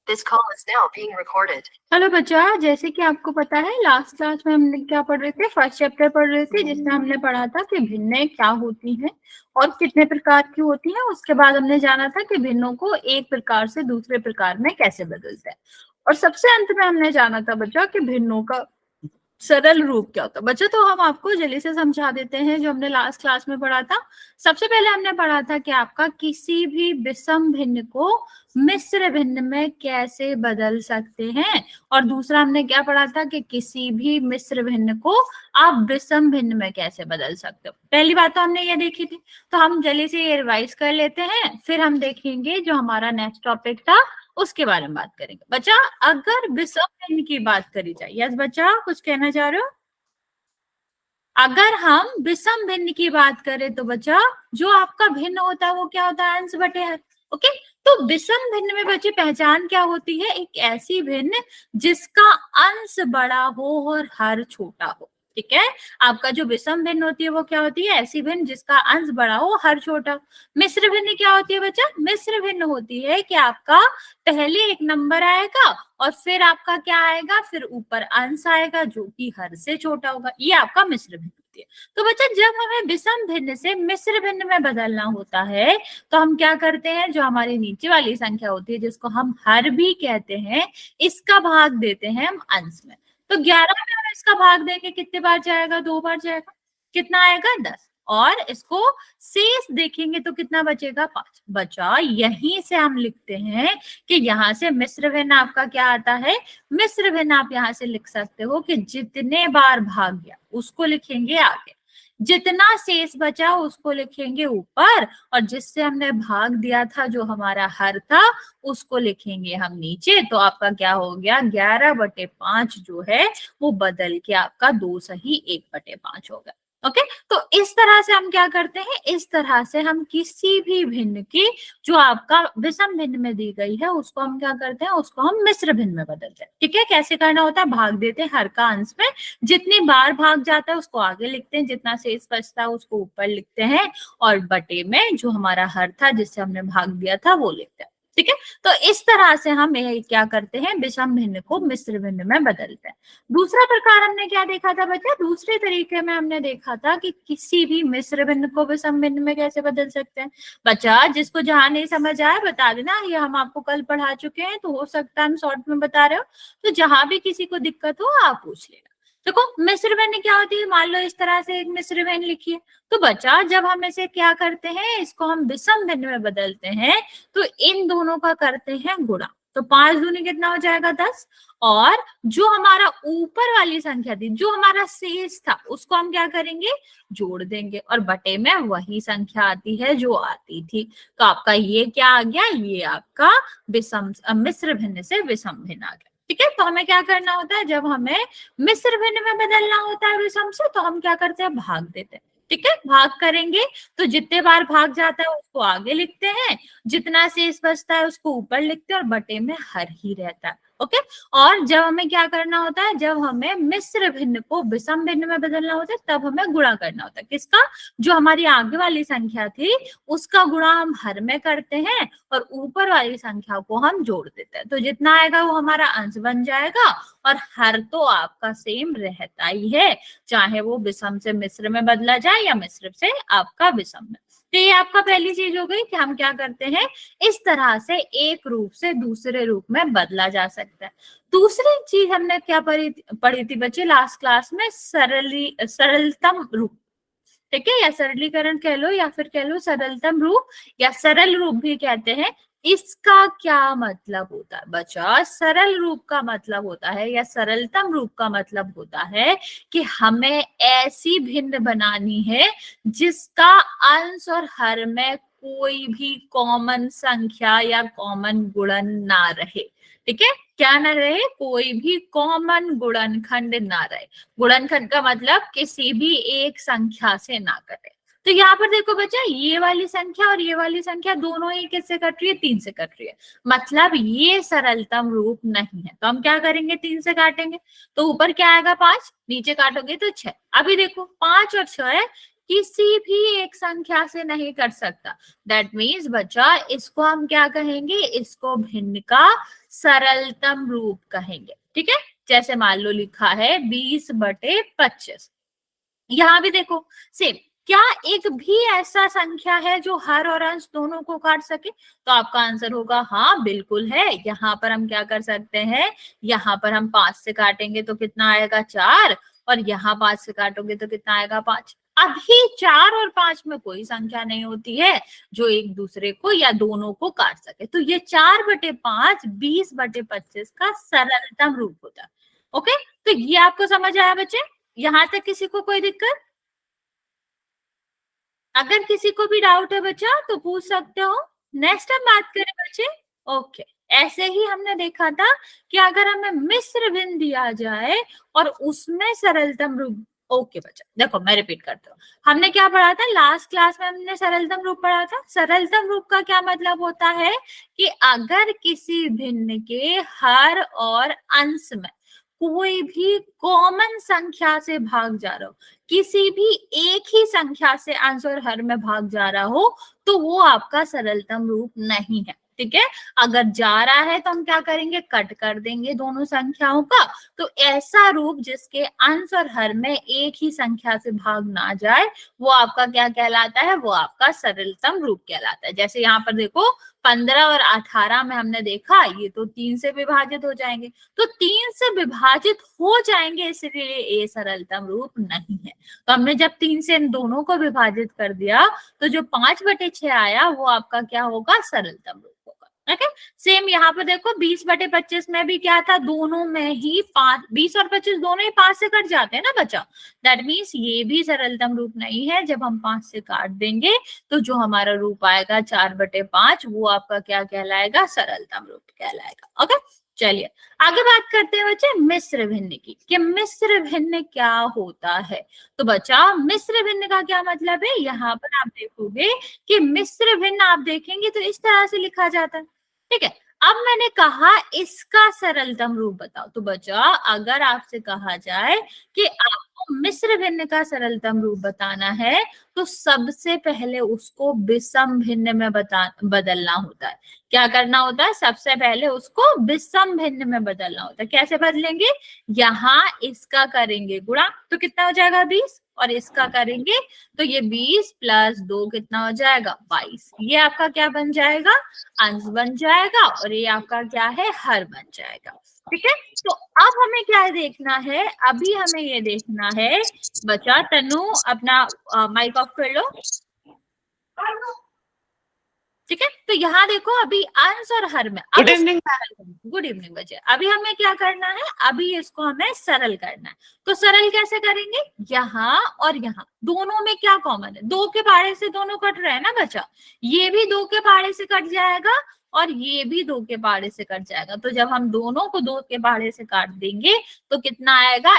This call is now being recorded. Hello बच्चा, जैसे कि आपको पता है लास्ट क्लास में हमने क्या पढ़ रहे थे, फर्स्ट चैप्टर पढ़ रहे थे जिसमें हमने पढ़ा था कि भिन्नें क्या होती हैं और कितने प्रकार की होती हैं। उसके बाद हमने जाना था कि भिन्नों को एक प्रकार से दूसरे प्रकार में कैसे बदलते हैं, और सबसे अंत में हमने जाना था बच्चा कि भिन्नों का सरल रूप क्या होता है। बच्चा तो हम आपको जल्दी से समझा देते हैं जो हमने लास्ट क्लास में पढ़ा था। सबसे पहले हमने पढ़ा था कि आपका किसी भी विषम भिन्न को मिश्र भिन्न में कैसे बदल सकते हैं, और दूसरा हमने क्या पढ़ा था कि किसी भी मिश्र भिन्न को आप विषम भिन्न में कैसे बदल सकते हो। पहली बात तो हमने ये देखी थी, तो हम जल्दी से ये रिवाइज कर लेते हैं, फिर हम देखेंगे जो हमारा नेक्स्ट टॉपिक था उसके बारे में बात करेंगे। बच्चा अगर विषम भिन्न की बात करी जाए, यस बच्चा कुछ कहना चाह रहे हो? अगर हम विषम भिन्न की बात करें तो बच्चा जो आपका भिन्न होता है वो क्या होता है? अंश बटे हर। ओके, तो विषम भिन्न में बच्चे पहचान क्या होती है? एक ऐसी भिन्न जिसका अंश बड़ा हो और हर छोटा हो। ठीक है, आपका जो विषम भिन्न होती है वो क्या होती है? ऐसी भिन्न जिसका अंश बड़ा हो हर छोटा। मिश्र भिन्न क्या होती है बच्चा? मिश्र भिन्न होती है कि आपका पहले एक नंबर आएगा और फिर आपका क्या आएगा? फिर ऊपर अंश आएगा जो कि हर से छोटा होगा। ये आपका मिश्र भिन्न होती है। तो बच्चा जब हमें विषम भिन्न से मिश्र भिन्न में बदलना होता है तो हम क्या करते हैं? जो हमारी नीचे वाली संख्या होती है जिसको हम हर भी कहते हैं, इसका भाग देते हैं हम अंश में। तो 11 में हम इसका भाग देंगे, कितने बार जाएगा? 2 बार जाएगा। कितना आएगा? 10। और इसको शेष देखेंगे तो कितना बचेगा? 5। बचा यहीं से हम लिखते हैं कि यहाँ से मिश्र भिन्न आपका क्या आता है? मिश्र भिन्न आप यहाँ से लिख सकते हो कि जितने बार भाग गया उसको लिखेंगे आगे, जितना शेष बचा उसको लिखेंगे ऊपर, और जिससे हमने भाग दिया था जो हमारा हर था उसको लिखेंगे हम नीचे। तो आपका क्या हो गया? 11/5 जो है वो बदल के आपका 2 सही 1/5 होगा। ओके, तो इस तरह से हम क्या करते हैं? इस तरह से हम किसी भी भिन्न की जो आपका विषम भिन्न में दी गई है उसको हम क्या करते हैं? उसको हम मिश्र भिन्न में बदलते हैं। ठीक है, कैसे करना होता है? भाग देते हैं हर का अंश में, जितनी बार भाग जाता है उसको आगे लिखते हैं, जितना शेष बचता है उसको ऊपर लिखते हैं, और बटे में जो हमारा हर था जिससे हमने भाग दिया था वो लिखते हैं। ठीक है, तो इस तरह से हम क्या करते हैं? विषम भिन्न को मिश्र भिन्न में बदलते हैं। दूसरा प्रकार हमने क्या देखा था बच्चा? दूसरे तरीके में हमने देखा था कि किसी भी मिश्र भिन्न को विषम भिन्न में कैसे बदल सकते हैं। बच्चा जिसको जहां नहीं समझ आया बता देना, ये हम आपको कल पढ़ा चुके हैं, तो हो सकता है हम शॉर्ट में बता रहे हो, तो जहां भी किसी को दिक्कत हो आप पूछ लेना। देखो मिश्र भिन्न क्या होती है? मान लो इस तरह से एक मिश्र भिन्न लिखिए, तो बच्चा जब हम इसे क्या करते हैं? इसको हम विषम भिन्न में बदलते हैं तो इन दोनों का करते हैं गुणा। तो 5 दूनी कितना हो जाएगा? 10। और जो हमारा ऊपर वाली संख्या थी, जो हमारा शेष था, उसको हम क्या करेंगे? जोड़ देंगे, और बटे में वही संख्या आती है जो आती थी। तो आपका ये क्या आ गया? ये आपका विषम मिश्र भिन्न से विषम भिन्न आ गया। ठीक है, तो हमें क्या करना होता है? जब हमें मिश्र भिन्न में बदलना होता है विषम से, तो हम क्या करते हैं? भाग देते हैं। ठीक है, भाग करेंगे तो जितने बार भाग जाता है उसको आगे लिखते हैं, जितना शेष बचता है उसको ऊपर लिखते हैं, और बटे में हर ही रहता है। ओके, और जब हमें क्या करना होता है? जब हमें मिश्र भिन्न को विषम भिन्न में बदलना होता है तब हमें गुणा करना होता है। किसका? जो हमारी आगे वाली संख्या थी उसका गुणा हम हर में करते हैं, और ऊपर वाली संख्या को हम जोड़ देते हैं। तो जितना आएगा वो हमारा अंश बन जाएगा, और हर तो आपका सेम रहता ही है, चाहे वो विषम से मिश्र में बदला जाए या मिश्र से आपका विषम में। तो ये आपका पहली चीज हो गई कि हम क्या करते हैं? इस तरह से एक रूप से दूसरे रूप में बदला जा सकता है। दूसरी चीज हमने क्या पढ़ी थी बच्चे लास्ट क्लास में? सरलतम रूप। ठीक है, या सरलीकरण कह लो या फिर कह लो सरलतम रूप, या सरल रूप भी कहते हैं। इसका क्या मतलब होता है बच्चा? सरल रूप का मतलब होता है, या सरलतम रूप का मतलब होता है कि हमें ऐसी भिन्न बनानी है जिसका अंश और हर में कोई भी कॉमन संख्या या कॉमन गुणन ना रहे। ठीक है, क्या ना रहे? कोई भी कॉमन गुणनखंड ना रहे। गुणनखंड का मतलब किसी भी एक संख्या से ना कटे। तो यहाँ पर देखो बच्चा, ये वाली संख्या और ये वाली संख्या दोनों ही किससे कट रही है? 3 से कट रही है, मतलब ये सरलतम रूप नहीं है। तो हम क्या करेंगे? 3 से काटेंगे, तो ऊपर क्या आएगा? 5, नीचे काटोगे तो 6। अभी देखो 5 और 6 है, किसी भी एक संख्या से नहीं कर सकता। दैट मीन्स बच्चा इसको हम क्या कहेंगे, इसको भिन्न का सरलतम रूप कहेंगे। ठीक है, जैसे मान लो लिखा है 20/25। यहाँ भी देखो सेम, क्या एक भी ऐसा संख्या है जो हर और अंश दोनों को काट सके? तो आपका आंसर होगा हाँ बिल्कुल है। यहाँ पर हम क्या कर सकते हैं, यहाँ पर हम 5 से काटेंगे तो कितना आएगा 4, और यहाँ 5 से काटोगे तो कितना आएगा 5। अभी 4 और 5 में कोई संख्या नहीं होती है जो एक दूसरे को या दोनों को काट सके। तो ये 4/5 20/25 का सरलतम रूप होता है। ओके, तो ये आपको समझ आया बच्चे? यहां तक किसी को कोई दिक्कत? अगर किसी को भी डाउट है बच्चा तो पूछ सकते हो। नेक्स्ट हम बात करें बच्चे। ओके, ऐसे ही हमने देखा था कि अगर हमें मिश्र भिन्न दिया जाए और उसमें सरलतम रूप। ओके बच्चा देखो मैं रिपीट करता हूँ, हमने क्या पढ़ा था लास्ट क्लास में? हमने सरलतम रूप पढ़ा था। सरलतम रूप का क्या मतलब होता है कि अगर किसी भिन्न के हर और अंश में कोई भी कॉमन संख्या से भाग जा रहा हो, किसी भी एक ही संख्या से अंश और हर में भाग जा रहा हो, तो वो आपका सरलतम रूप नहीं है। ठीक है, अगर जा रहा है तो हम क्या करेंगे, कट कर देंगे दोनों संख्याओं का। तो ऐसा रूप जिसके अंश और हर में एक ही संख्या से भाग ना जाए, वो आपका क्या कहलाता है, वो आपका सरलतम रूप कहलाता है। जैसे यहाँ पर देखो 15 और 18 में हमने देखा ये तो 3 से विभाजित हो जाएंगे, तो 3 से विभाजित हो जाएंगे इसलिए ये सरलतम रूप नहीं है। तो हमने जब 3 से इन दोनों को विभाजित कर दिया तो जो 5/6 आया वो आपका क्या होगा, सरलतम रूप होगा। ओके, सेम यहाँ पर देखो 20/25 में भी क्या था, दोनों में ही 5, 20 और 25 दोनों ही 5 से कट जाते हैं ना बच्चा। दैट मीन्स ये भी सरलतम रूप नहीं है। जब हम 5 से काट देंगे तो जो हमारा रूप आएगा 4/5, वो आपका क्या कहलाएगा, सरलतम रूप कहलाएगा। ओके, चलिए आगे बात करते हैं बच्चे मिश्र भिन्न की, कि मिश्र भिन्न क्या होता है। तो बच्चा मिश्र भिन्न का क्या मतलब है, यहाँ पर आप देखोगे कि मिश्र भिन्न आप देखेंगे तो इस तरह से लिखा जाता है। ठीक है, अब मैंने कहा इसका सरलतम रूप बताओ। तो बच्चा अगर आपसे कहा जाए कि आपको मिश्र भिन्न का सरलतम रूप बताना है, तो सबसे पहले उसको विषम भिन्न में बदलना होता है। क्या करना होता है, सबसे पहले उसको विषम भिन्न में बदलना होता है। कैसे बदलेंगे, यहाँ इसका करेंगे गुणा तो कितना हो जाएगा 20, और इसका करेंगे तो ये 20 + 2 कितना हो जाएगा 22। ये आपका क्या बन जाएगा, अंश बन जाएगा, और ये आपका क्या है, हर बन जाएगा। ठीक है, तो अब हमें क्या देखना है, अभी हमें ये देखना है बच्चा, तनु अपना माइक ऑफ कर लो। ठीक है, तो यहाँ देखो अभी अंश और हर में, गुड इवनिंग, गुड इवनिंग बच्चे। अभी हमें क्या करना है, अभी इसको हमें सरल करना है। तो सरल कैसे करेंगे, यहाँ और यहाँ दोनों में क्या कॉमन है, 2 के पाड़े से दोनों कट रहे हैं ना बच्चा। ये भी 2 के पाड़े से कट जाएगा और ये भी 2 के पाड़े से कट जाएगा। तो जब हम दोनों को 2 के पाड़े से काट देंगे तो कितना आएगा,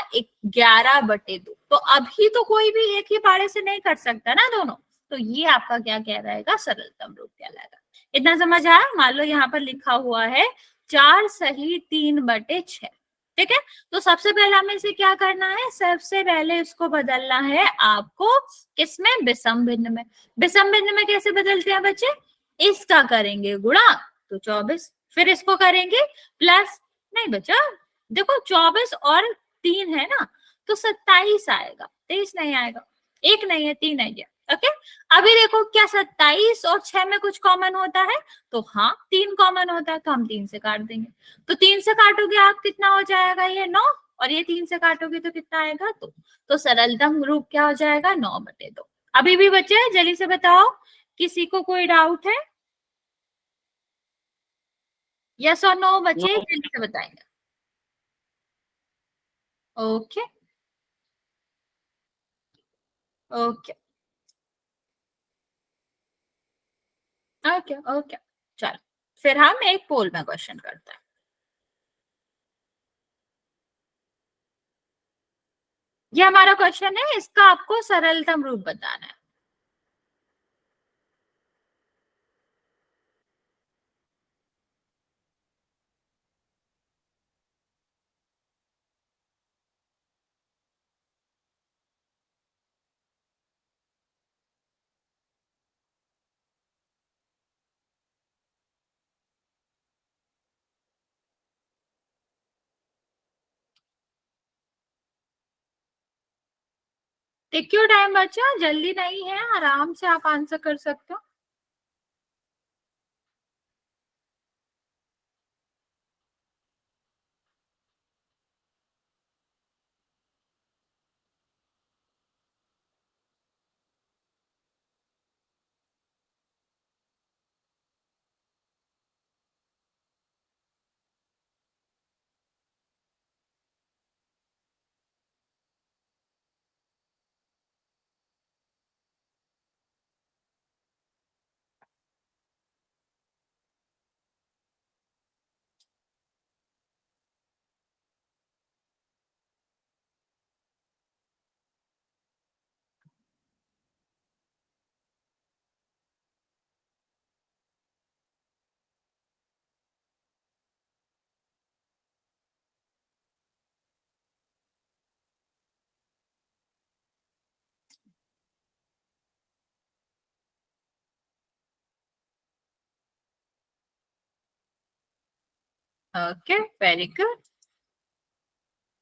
11/2। तो अभी तो कोई भी एक ही पाड़े से नहीं कट सकता ना दोनों, तो ये आपका क्या कह रहेगा, सरलतम रूप कहलाएगा। इतना समझ आया? मान लो यहाँ पर लिखा हुआ है 4 सही 3/6। ठीक है, तो सबसे पहले हमें इसे क्या करना है, सबसे पहले इसको बदलना है आपको किसमें, विषम भिन्न में। विषम भिन्न में कैसे बदलते हैं बच्चे, इसका करेंगे गुणा तो 24, फिर इसको करेंगे प्लस, नहीं बच्चा देखो 24 और 3 है ना, तो 27 आएगा, 23 नहीं आएगा, 1 नहीं है 3 है। ओके, अभी देखो क्या 27 और 6 में कुछ कॉमन होता है, तो हाँ 3 कॉमन होता है, तो हम 3 से काट देंगे। तो 3 से काटोगे आप कितना हो जाएगा, ये 9, और ये 3 से काटोगे तो कितना आएगा 2। तो सरलतम रूप क्या हो जाएगा, 9/2। अभी भी बच्चे जल्दी से बताओ, किसी को कोई डाउट है? यस और नो बच्चे जल्दी से बताएंगे। ओके ओके ओके ओके, चलो फिर हम एक पोल में क्वेश्चन करते हैं। ये हमारा क्वेश्चन है, इसका आपको सरलतम रूप बताना है। टेक योर टाइम बच्चा, जल्दी नहीं है, आराम से आप आंसर कर सकते हो। Okay, very good.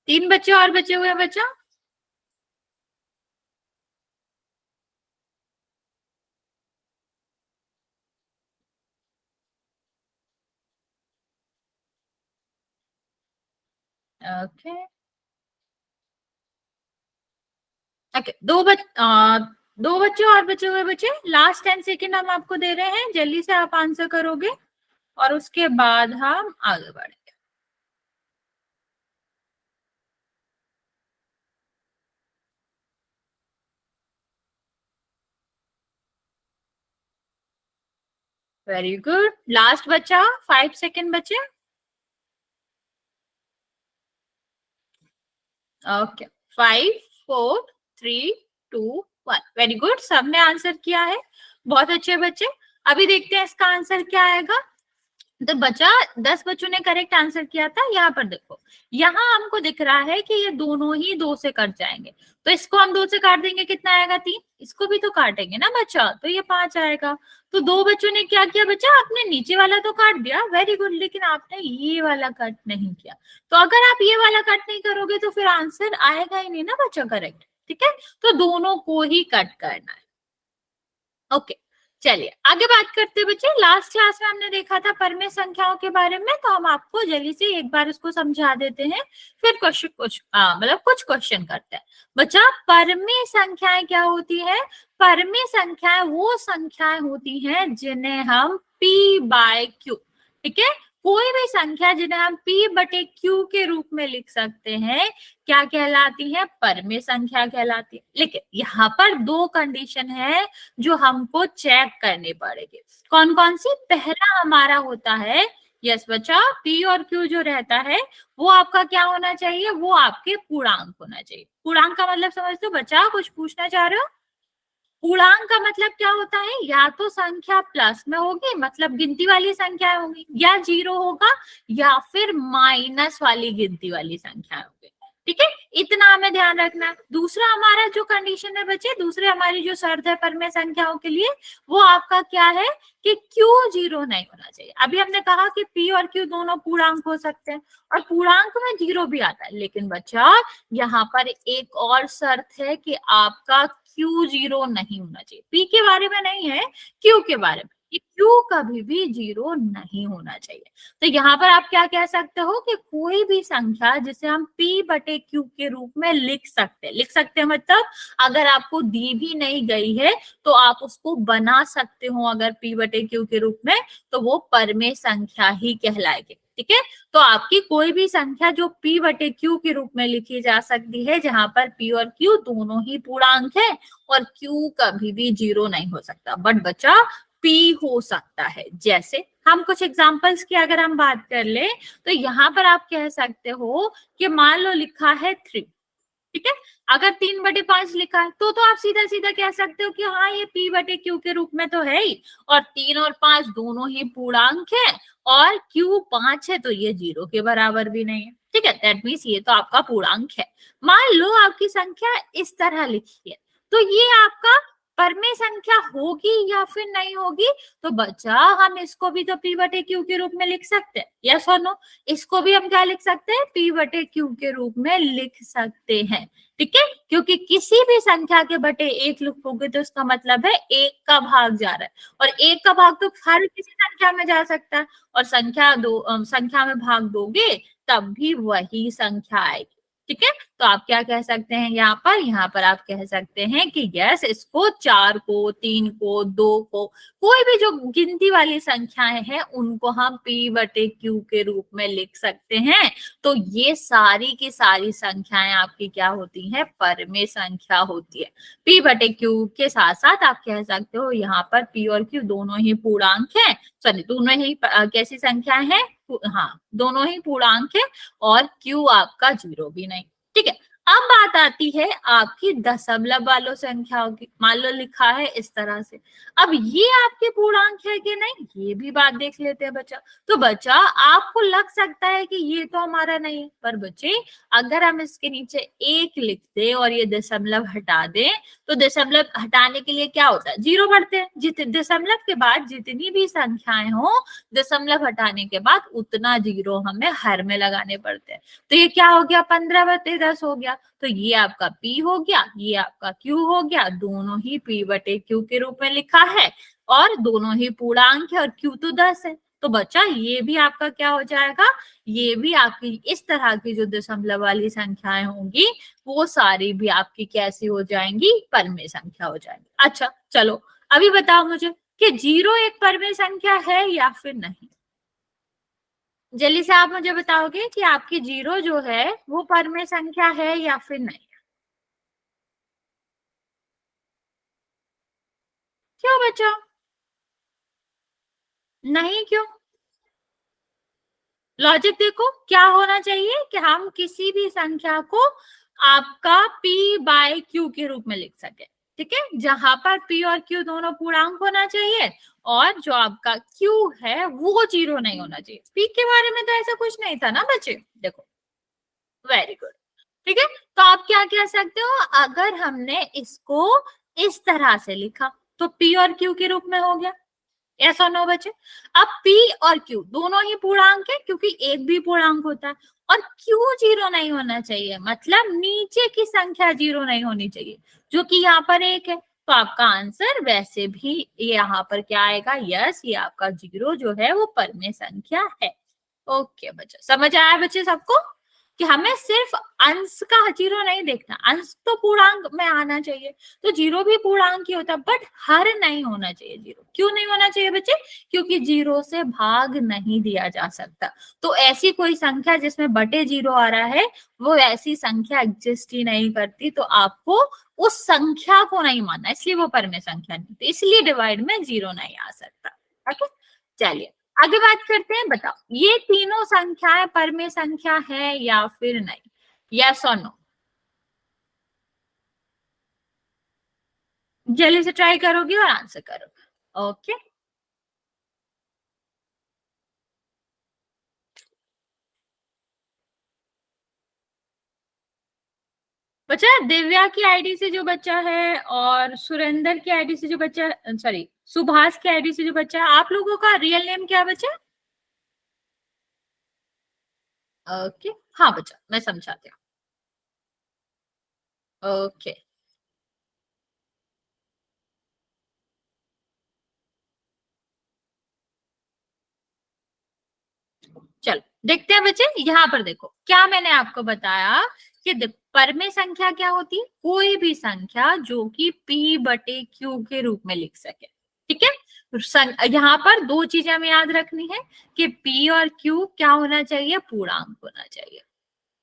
3 बच्चे और बचे हुए हैं बच्चा। ओके ओके, दो बच्चे और बचे हुए बच्चे, लास्ट 10 सेकेंड हम आपको दे रहे हैं, जल्दी से आप आंसर करोगे और उसके बाद हम आगे बढ़ेंगे। वेरी गुड, लास्ट बच्चा, 5 सेकेंड बचे। ओके, 5 4 3 2 1, वेरी गुड, सबने आंसर किया है, बहुत अच्छे बच्चे। अभी देखते हैं इसका आंसर क्या आएगा। तो बचा 10 बच्चों ने करेक्ट आंसर किया था। यहाँ पर देखो, यहाँ हमको दिख रहा है कि ये दोनों ही 2 से कट जाएंगे, तो इसको हम 2 से काट देंगे, कितना आएगा 3, इसको भी तो काटेंगे ना बच्चा, तो ये 5 आएगा। तो 2 बच्चों ने क्या किया बच्चा, आपने नीचे वाला तो काट दिया, वेरी गुड, लेकिन आपने ये वाला कट नहीं किया। तो अगर आप ये वाला कट नहीं करोगे तो फिर आंसर आएगा ही नहीं ना बच्चा करेक्ट, ठीक है। तो दोनों को ही कट करना है। ओके, चलिए आगे बात करते हैं बच्चे। लास्ट क्लास में हमने देखा था परमेय संख्याओं के बारे में, तो हम आपको जल्दी से एक बार इसको समझा देते हैं, फिर कुछ क्वेश्चन करते हैं। बच्चा, परमेय संख्याएं क्या होती है? परमेय संख्याएं वो संख्याएं होती हैं जिन्हें हम p बाय क्यू, ठीक है, कोई भी संख्या जिन्हें हम p बटे q के रूप में लिख सकते हैं, क्या कहलाती है? परमेय संख्या कहलाती है। लेकिन यहाँ पर 2 कंडीशन है जो हमको चेक करने पड़ेंगे। कौन कौन सी? पहला हमारा होता है, यस बच्चा, p और q जो रहता है वो आपका क्या होना चाहिए? वो आपके पूर्णांक होना चाहिए। पूर्णांक का मतलब समझते हो बच्चा? कुछ पूछना चाह रहे हो? पूर्णांक का मतलब क्या होता है? या तो संख्या प्लस में होगी, मतलब गिनती वाली संख्या होगी, या जीरो होगा, या फिर माइनस वाली गिनती वाली संख्या होगी, ठीक है। इतना हमें ध्यान रखना है। दूसरा हमारा जो कंडीशन है बच्चे, दूसरे हमारी जो शर्त है परमेय संख्याओं के लिए, वो आपका क्या है कि क्यू जीरो नहीं होना चाहिए। अभी हमने कहा कि पी और क्यू दोनों पूर्णांक हो सकते हैं और पूर्णांक में जीरो भी आता है, लेकिन बच्चा यहाँ पर एक और शर्त है कि आपका क्यू जीरो नहीं होना चाहिए। पी के बारे में नहीं है, क्यू के बारे में, क्यू कभी भी जीरो नहीं होना चाहिए। तो यहाँ पर आप क्या कह सकते हो कि कोई भी संख्या जिसे हम p बटे q के रूप में लिख सकते हैं, मतलब अगर आपको दी भी नहीं गई है तो आप उसको बना सकते हो, अगर p बटे q के रूप में, तो वो परमेय संख्या ही कहलाएगी, ठीक है। तो आपकी कोई भी संख्या जो p बटे q के रूप में लिखी जा सकती है, जहां पर p और q दोनों ही पूर्णांक है और q कभी भी जीरो नहीं हो सकता, बट बच्चा p हो सकता है। जैसे हम कुछ एग्जांपल्स की अगर हम बात कर ले, तो यहाँ पर आप कह सकते हो कि मान लो लिखा है 3, ठीक है। अगर 3/5 लिखा है तो आप सीधा सीधा कह सकते हो कि हाँ ये p बटे q के रूप में तो है ही, और 3 और 5 दोनों ही पूर्णांक है, और q 5 है तो ये जीरो के बराबर भी नहीं है, ठीक है। दैट मीन्स ये तो आपका पूर्णांक है। मान लो आपकी संख्या इस तरह लिखी है, तो ये आपका परमेय संख्या होगी या फिर नहीं होगी, तो बच्चा हम इसको भी तो p बटे q के रूप में लिख सकते हैं, यस और नो। इसको भी हम क्या लिख सकते हैं, p बटे q के रूप में लिख सकते हैं, ठीक है। क्योंकि किसी भी संख्या के बटे एक लिखोगे तो इसका मतलब है एक का भाग जा रहा है, और एक का भाग तो हर किसी संख्या में जा सकता है, और संख्या में भाग दोगे तब भी वही संख्या आएगी, ठीक है। तो आप क्या कह सकते हैं यहाँ पर आप कह सकते हैं कि यस, इसको 4 को, 3 को, 2 को, कोई भी जो गिनती वाली संख्याएं हैं उनको हम p बटे q के रूप में लिख सकते हैं। तो ये सारी की सारी संख्याएं आपकी क्या होती हैं, परमेय संख्या होती है। p बटे q के साथ साथ आप कह सकते हो यहाँ पर p और q दोनों ही पूर्णांक है, सॉरी दोनों ही कैसी संख्या है, हाँ दोनों ही पूर्णांक है, और q आपका 0 भी नहीं, ठीक है। अब बात आती है आपकी दशमलव वालों संख्याओं की। मान लो लिखा है इस तरह से, अब ये आपके पूर्णांक है कि नहीं, ये भी बात देख लेते हैं बच्चा। तो बच्चा आपको लग सकता है कि ये तो हमारा नहीं है, पर बच्चे अगर हम इसके नीचे 1 लिख दे और ये दशमलव हटा दें, तो दशमलव हटाने के लिए क्या होता है, 0 भरते हैं। दशमलव के बाद जितनी भी संख्याएं हो, दशमलव हटाने के बाद उतना 0 हमें हर में लगाने पड़ते हैं। तो ये क्या हो गया, 15 बटे 10 हो गया। तो ये आपका p हो गया, ये आपका q हो गया, दोनों ही p बटे q के रूप में लिखा है, और दोनों ही पूर्णांक है, और q तो 10 है। तो बच्चा ये भी आपका क्या हो जाएगा, ये भी आपकी इस तरह की जो दशमलव वाली संख्याएं होंगी वो सारी भी आपकी कैसी हो जाएंगी, परमेय संख्या हो जाएंगी। अच्छा चलो अभी बताओ मुझे कि 0 एक परमेय संख्या है या फिर नहीं। जल्दी से आप मुझे बताओगे कि आपकी 0 जो है वो परमेय संख्या है या फिर नहीं। क्यों बच्चा, नहीं क्यों? लॉजिक देखो क्या होना चाहिए कि हम किसी भी संख्या को आपका p बाय q के रूप में लिख सके, ठीक है, जहां पर p और q दोनों पूर्णांक होना चाहिए, और जो आपका q है वो 0 नहीं होना चाहिए। p के बारे में तो ऐसा कुछ नहीं था ना बच्चे, देखो वेरी गुड, ठीक है। तो आप क्या कह सकते हो, अगर हमने इसको इस तरह से लिखा तो p और q के रूप में हो गया, ऐसा नो बच्चे। अब p और q दोनों ही पूर्णांक है, क्योंकि एक भी पूर्णांक होता है, और q 0 नहीं होना चाहिए, मतलब नीचे की संख्या 0 नहीं होनी चाहिए, जो कि यहाँ पर 1 है। तो आपका आंसर वैसे भी यहाँ पर क्या आएगा, यस, ये आपका 0 जो है वो परमेय संख्या है। ओके बच्चा, समझ आया बच्चे सबको कि हमें सिर्फ अंश का 0 नहीं देखना, अंश तो पूर्णांक में आना चाहिए, तो 0 भी पूर्णांक ही होता है, बट हर नहीं होना चाहिए 0। क्यों नहीं होना चाहिए बच्चे, क्योंकि 0 से भाग नहीं दिया जा सकता। तो ऐसी कोई संख्या जिसमें बटे 0 आ रहा है, वो ऐसी संख्या एग्जिस्ट ही नहीं करती, तो आपको उस संख्या को नहीं मानना, इसलिए वो परमेय संख्या नहीं, तो इसलिए डिवाइड में 0 नहीं आ सकता। ओके चलिए आगे बात करते हैं। बताओ ये तीनों संख्याएं परमेय संख्या है या फिर नहीं, यस और नो। जल्दी से ट्राई करोगे और आंसर करोगे, ओके। बच्चा दिव्या की आईडी से जो बच्चा है और सुरेंद्र की आईडी से जो बच्चा, सॉरी सुभाष की आईडी से जो बच्चा है, आप लोगों का रियल नेम क्या बच्चा? ओके हाँ बच्चा मैं समझाती हूँ, ओके चलो देखते हैं बच्चे। यहाँ पर देखो क्या मैंने आपको बताया कि परमेय संख्या क्या होती है, कोई भी संख्या जो कि p बटे q के रूप में लिख सके, ठीक है। यहाँ पर दो चीजें हमें याद रखनी है कि p और q क्या होना चाहिए, पूर्णांक होना चाहिए,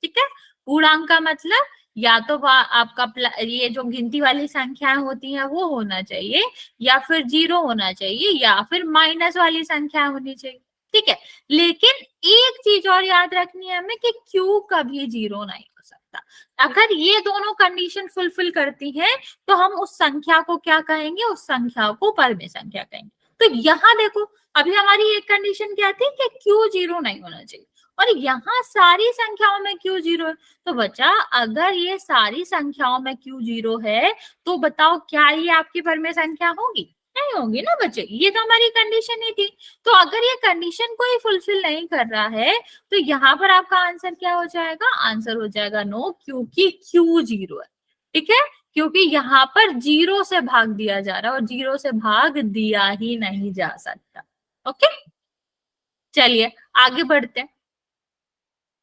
ठीक है। पूर्णांक का मतलब या तो आपका ये जो गिनती वाली संख्याएं होती हैं वो होना चाहिए, या फिर 0 होना चाहिए, या फिर माइनस वाली संख्या होनी चाहिए, ठीक है। लेकिन एक चीज और याद रखनी है हमें कि q कभी 0 नहीं हो सकता। अगर ये दोनों कंडीशन फुलफिल करती है तो हम उस संख्या को क्या कहेंगे, उस संख्या को परमेय संख्या कहेंगे। तो यहाँ देखो अभी हमारी एक कंडीशन क्या थी कि q 0 नहीं होना चाहिए, और यहाँ सारी संख्याओं में क्यों 0 है? तो बच्चा अगर ये सारी संख्याओं में क्यों 0 है तो बताओ क्या ये आपकी परमेय संख्या होगी? नहीं होगी ना बच्चे, ये तो हमारी कंडीशन ही थी। तो अगर ये कंडीशन को ही फुलफिल नहीं कर रहा है तो यहाँ पर आपका आंसर क्या हो जाएगा? आंसर हो जाएगा नो, क्योंकि क्यू 0 है। ठीक है, क्योंकि यहाँ पर 0 से भाग दिया जा रहा है और 0 से भाग दिया ही नहीं जा सकता। ओके, चलिए आगे बढ़ते हैं।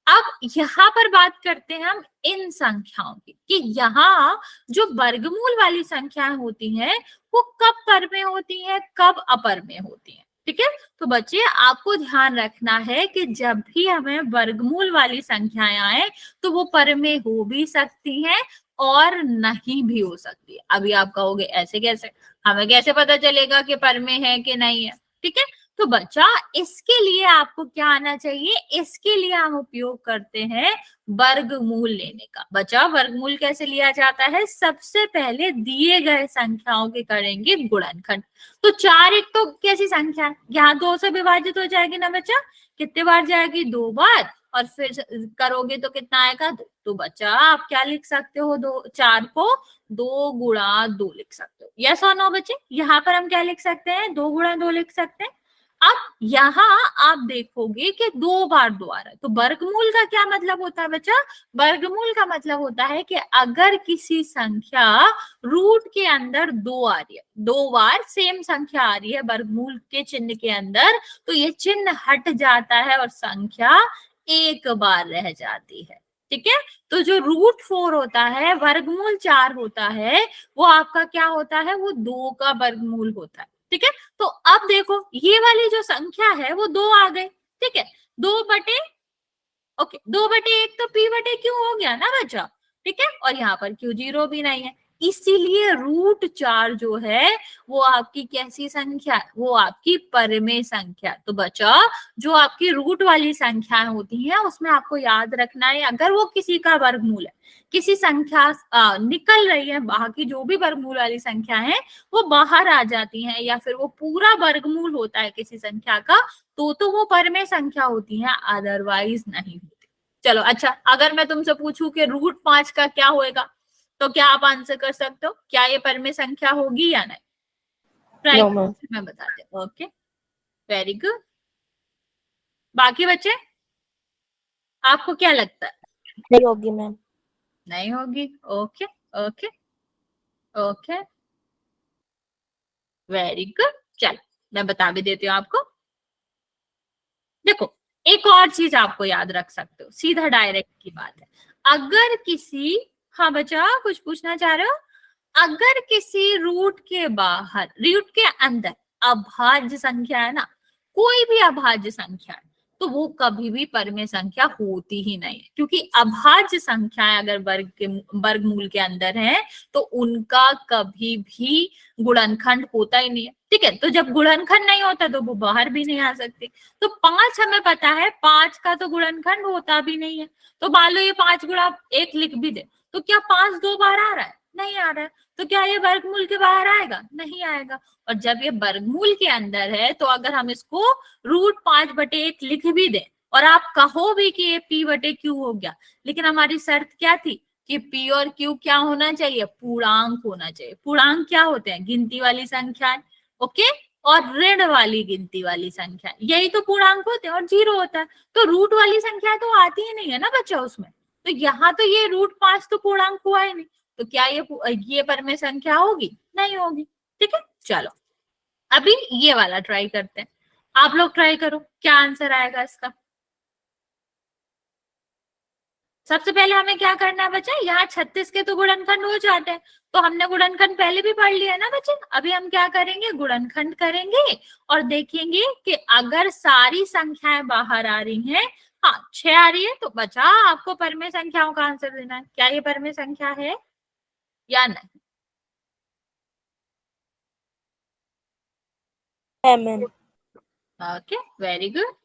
अब यहाँ पर बात करते हैं हम इन संख्याओं की कि यहाँ जो वर्गमूल वाली संख्याएं होती हैं वो कब पर में होती हैं, कब अपर में होती हैं। ठीक है, तो बच्चे आपको ध्यान रखना है कि जब भी हमें वर्गमूल वाली संख्याएं आए तो वो पर में हो भी सकती हैं और नहीं भी हो सकती है। अभी आप कहोगे ऐसे कैसे, हमें कैसे पता चलेगा कि पर में है कि नहीं है? ठीक है, तो बच्चा इसके लिए आपको क्या आना चाहिए? इसके लिए हम उपयोग करते हैं वर्गमूल लेने का। बच्चा वर्गमूल कैसे लिया जाता है? सबसे पहले दिए गए संख्याओं के करेंगे गुणनखंड। तो 4 एक तो कैसी संख्या है? यहाँ 2 से विभाजित हो जाएगी ना बच्चा, कितने बार जाएगी? 2 बार, और फिर करोगे तो कितना आएगा? 2। तो बच्चा आप क्या लिख सकते हो? 4 को 2 गुणा 2 लिख सकते हो। यस और नो बच्चे? यहाँ पर हम क्या लिख सकते हैं? 2 गुणा 2 लिख सकते हैं। अब यहाँ आप देखोगे कि 2 बार 2 आ रहा है, तो वर्गमूल का क्या मतलब होता है बच्चा? वर्गमूल का मतलब होता है कि अगर किसी संख्या रूट के अंदर 2 आ रही है, 2 बार सेम संख्या आ रही है वर्गमूल के चिन्ह के अंदर, तो ये चिन्ह हट जाता है और संख्या एक बार रह जाती है। ठीक है, तो जो √4 होता है, वर्गमूल 4 होता है, वो आपका क्या होता है? वो 2 का वर्गमूल होता है। ठीक है, तो अब देखो ये वाली जो संख्या है वो 2 आ गई। ठीक है, 2 बटे, ओके, 2 बटे 1 तो p बटे q हो गया ना बच्चा। ठीक है, और यहाँ पर q 0 भी नहीं है, इसीलिए √4 जो है वो आपकी कैसी संख्या है? वो आपकी परमेय संख्या। तो बच्चा जो आपकी रूट वाली संख्याएं होती हैं उसमें आपको याद रखना है, अगर वो किसी का वर्गमूल है, किसी संख्या निकल रही है, बाकी जो भी वर्गमूल वाली संख्या है वो बाहर आ जाती हैं, या फिर वो पूरा वर्गमूल होता है किसी संख्या का, तो वो परमेय संख्या होती है, अदरवाइज नहीं होती। चलो अच्छा, अगर मैं तुमसे पूछूं कि √5 का क्या होएगा, तो क्या आप आंसर कर सकते हो? क्या ये परमेय संख्या होगी या नहीं? ट्राई मैं बताती हूँ। Okay, very good. बाकी बच्चे आपको क्या लगता है? नहीं होगी मैम। नहीं होगी। Okay okay okay, very good. चलो मैं बता भी देती हूँ आपको। देखो एक और चीज आपको याद रख सकते हो, सीधा डायरेक्ट की बात है। अगर किसी, हाँ बच्चा कुछ पूछना चाह रहे हो? अगर किसी रूट के बाहर, रूट के अंदर अभाज्य संख्या है ना, कोई भी अभाज्य संख्या है, तो वो कभी भी परमेय संख्या होती ही नहीं है, क्योंकि अभाज्य संख्याएं अगर वर्गमूल के अंदर हैं तो उनका कभी भी गुणनखंड होता ही नहीं है। ठीक है, तो जब गुणनखंड नहीं होता तो वो बाहर भी नहीं आ सकती। तो 5 हमें पता है, 5 का तो गुणनखंड होता भी नहीं है। तो मान लो ये 5 गुणा 1 लिख भी दे, तो क्या 5 2 बार आ रहा है? नहीं आ रहा है। तो क्या ये वर्गमूल के बाहर आएगा? नहीं आएगा। और जब ये वर्गमूल के अंदर है तो अगर हम इसको √5 बटे 1 लिख भी दें और आप कहो भी कि ये p बटे q हो गया, लेकिन हमारी शर्त क्या थी कि p और q क्या होना चाहिए? पूर्णांक होना चाहिए। पूर्णांक क्या होते हैं? गिनती वाली संख्याएं। ओके, और ऋण वाली गिनती वाली संख्या, यही तो पूर्णांक होते हैं, और 0 होता है। तो रूट वाली संख्या तो आती ही नहीं है ना बच्चा उसमें। तो यहाँ तो ये √5 तो पूर्णांक हुआ ही नहीं, तो क्या ये परमेय संख्या होगी? नहीं होगी। ठीक है, चलो अभी ये वाला ट्राई करते हैं। आप लोग ट्राई करो, क्या आंसर आएगा इसका। सबसे पहले हमें क्या करना है बच्चा? यहाँ 36 के तो गुणनखंड हो जाते हैं, तो हमने गुणनखंड पहले भी पढ़ लिया है ना बच्चे। अभी हम क्या करेंगे? गुणनखंड करेंगे और देखेंगे कि अगर सारी संख्याएं बाहर आ रही हैं, हाँ 6 आ रही है, तो बच्चा आपको परमेय संख्याओं का आंसर देना है। क्या ये परमेय संख्या है या नहीं? Okay, very good.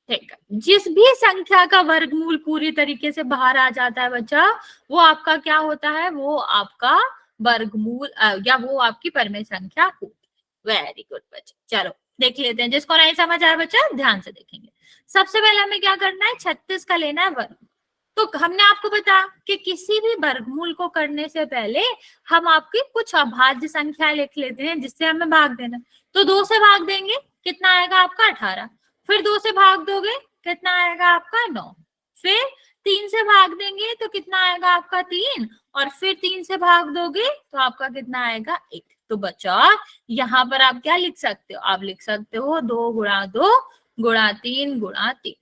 ठीक है, जिस भी संख्या का वर्गमूल पूरी तरीके से बाहर आ जाता है बच्चा, वो आपका क्या होता है? वो आपका वर्गमूल या वो आपकी परमेय संख्या होती है। वेरी गुड बच्चा। चलो देख लेते हैं, जिसको नहीं समझ आया बच्चा ध्यान से देखेंगे। सबसे पहले हमें क्या करना है, 36 का लेना है वर्ग। तो हमने आपको बताया कि किसी भी वर्गमूल को करने से पहले हम आपकी कुछ अभाज्य संख्या लिख लेते हैं जिससे हमें भाग देना। तो 2 से भाग देंगे कितना आएगा आपका 18, फिर 2 से भाग दोगे कितना आएगा आपका 9, फिर 3 से भाग देंगे तो कितना आएगा आपका 3, और फिर 3 से भाग दोगे तो आपका कितना आएगा 1। तो बच्चा यहाँ पर आप क्या लिख सकते हो, आप लिख सकते हो 2 गुणा 2 गुणा 3 गुणा 3।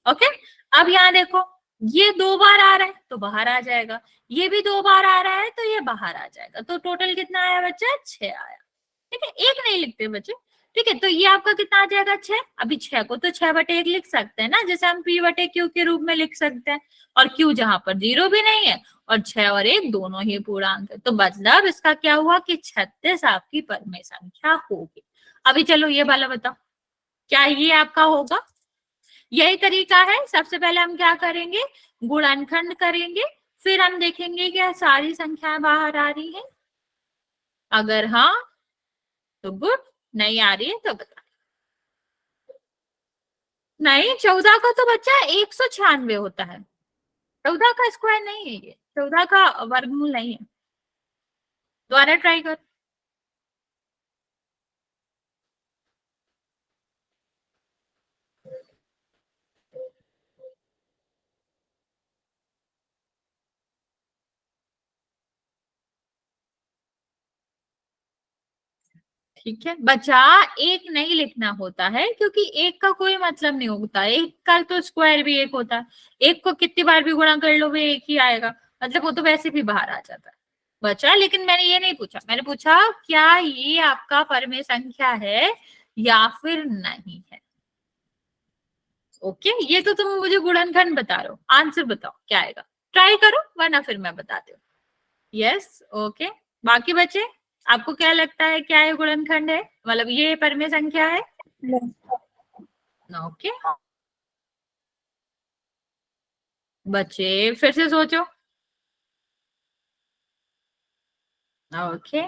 ओके, अब यहाँ देखो ये 2 बार आ रहा है तो बाहर आ जाएगा, ये भी 2 बार आ रहा है तो ये बाहर आ जाएगा। तो टोटल कितना आया बच्चा 6 आया। ठीक है, एक नहीं लिखते बच्चे। ठीक है, तो ये आपका कितना आ जाएगा 6। अभी 6 को तो 6/1 लिख सकते हैं ना, जैसे हम p/q के रूप में लिख सकते हैं, और q जहां पर 0 भी नहीं है और 6 और 1 दोनों ही पूर्णांक है। तो मतलब इसका क्या हुआ कि 36 आपकी परमेय संख्या होगी। अभी चलो ये वाला बताओ, क्या ये आपका होगा? यही तरीका है। सबसे पहले हम क्या करेंगे, गुणनखंड करेंगे, फिर हम देखेंगे कि सारी संख्याएं बाहर आ रही है। अगर हाँ तो गुड, नहीं आ रही है तो बता। नहीं, 14 का तो बच्चा 196 होता है, 14 का स्क्वायर नहीं है, ये 14 का वर्गमूल नहीं है। दोबारा ट्राई कर। ठीक है बच्चा, एक नहीं लिखना होता है क्योंकि एक का कोई मतलब नहीं होता, एक का तो स्क्वायर भी एक होता है, एक को कितनी बार भी गुणा कर लो वो एक ही आएगा, मतलब वो तो वैसे भी बाहर आ जाता है बच्चा। लेकिन मैंने ये नहीं पूछा, मैंने पूछा क्या ये आपका परमेय संख्या है या फिर नहीं है। ओके, ये तो तुम मुझे गुणनखंड बता रहे हो, आंसर बताओ क्या आएगा, ट्राई करो वरना फिर मैं बताती हूँ। Yes, okay. बाकी बच्चे आपको क्या लगता है, क्या ये गुणनखंड है, मतलब ये परमेय संख्या है? ओके बच्चे फिर से सोचो। ओके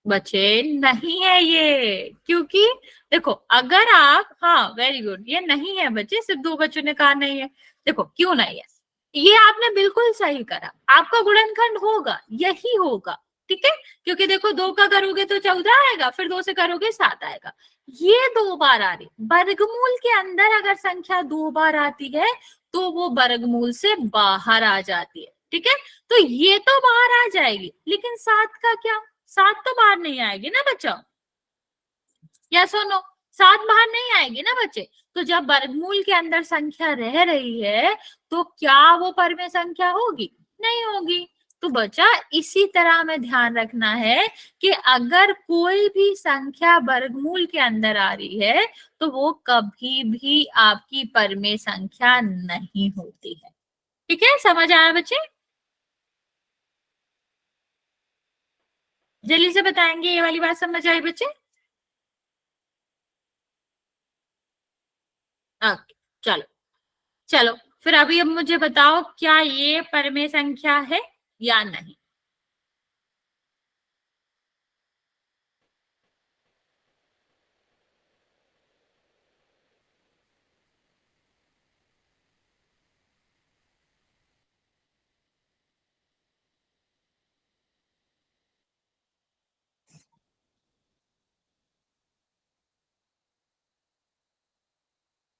बच्चे नहीं है ये, क्योंकि देखो अगर आप, हाँ वेरी गुड, ये नहीं है बच्चे, सिर्फ 2 बच्चों ने कहा नहीं है। देखो क्यों नहीं है, ये आपने बिल्कुल सही करा, आपका गुणनखंड होगा, यही होगा। ठीक है, क्योंकि देखो 2 का करोगे तो 14 आएगा, फिर 2 से करोगे 7 आएगा। ये 2 बार आ रही, वर्गमूल के अंदर अगर संख्या 2 बार आती है तो वो वर्गमूल से बाहर आ जाती है। ठीक है, तो ये तो बाहर आ जाएगी, लेकिन 7 का क्या, 7 तो बाहर नहीं आएगी ना बच्चा, या सुनो 7 बाहर नहीं आएगी ना बच्चे। तो जब वर्गमूल के अंदर संख्या रह रही है तो क्या वो परमेय संख्या होगी? नहीं होगी। तो बच्चा इसी तरह हमें ध्यान रखना है कि अगर कोई भी संख्या वर्गमूल के अंदर आ रही है तो वो कभी भी आपकी परमेय संख्या नहीं होती है। ठीक है, समझ आया बच्चे? जल्दी से बताएंगे, ये वाली बात समझ आई बच्चे? ओके, चलो चलो फिर अभी अब मुझे बताओ क्या ये परमेय संख्या है या नहीं।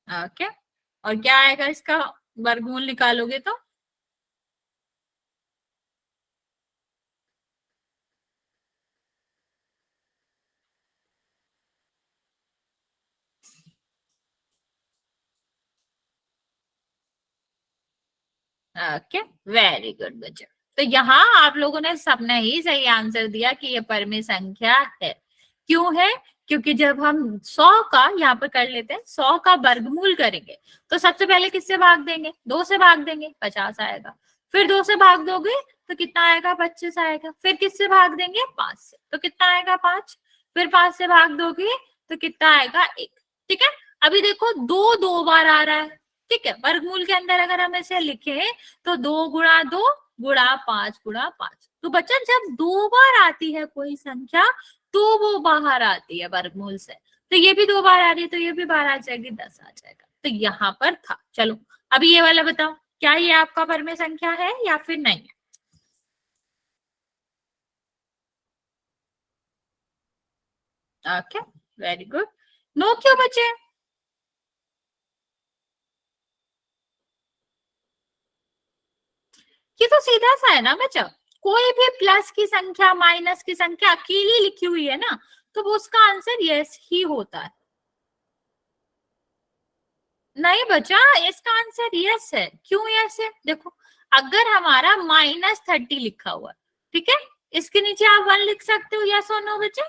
ओके, और क्या आएगा इसका वर्गमूल निकालोगे तो? ओके, वेरी गुड बच्चे। तो यहाँ आप लोगों ने सबने ही सही आंसर दिया कि ये परमेय संख्या है। क्यों है? क्योंकि जब हम 100 का यहाँ पर कर लेते हैं, 100 का वर्गमूल करेंगे तो सबसे पहले किससे भाग देंगे, 2 से भाग देंगे, 50 आएगा। फिर 2 से भाग दोगे तो कितना आएगा, 25 आएगा। फिर किससे भाग देंगे, 5 से, तो कितना आएगा 5। फिर 5 से भाग दोगे तो कितना आएगा 1। ठीक है, अभी देखो 2 बार आ रहा है। ठीक है, वर्गमूल के अंदर अगर हम ऐसे लिखें तो 2 गुणा 2 गुणा 5 गुणा 5। तो बच्चा जब 2 बार आती है कोई संख्या तो वो बाहर आती है वर्गमूल से। तो ये भी 2 बार आ रही है, तो ये भी बार आ जाएगी, 10 आ जाएगा। तो यहाँ पर था। चलो अभी ये वाला बताओ, क्या ये आपका परमेय संख्या है या फिर नहीं है? Okay, very good. नो क्यों बचे? ये तो सीधा सा है ना बच्चा, कोई भी प्लस की संख्या माइनस की संख्या अकेली लिखी हुई है ना, तो वो उसका आंसर यस ही होता है। नहीं बच्चा, इसका आंसर यस है। क्यों यस है? देखो, अगर हमारा -30 लिखा हुआ है, ठीक है, इसके नीचे आप 1 लिख सकते हो, यस और नो बच्चे।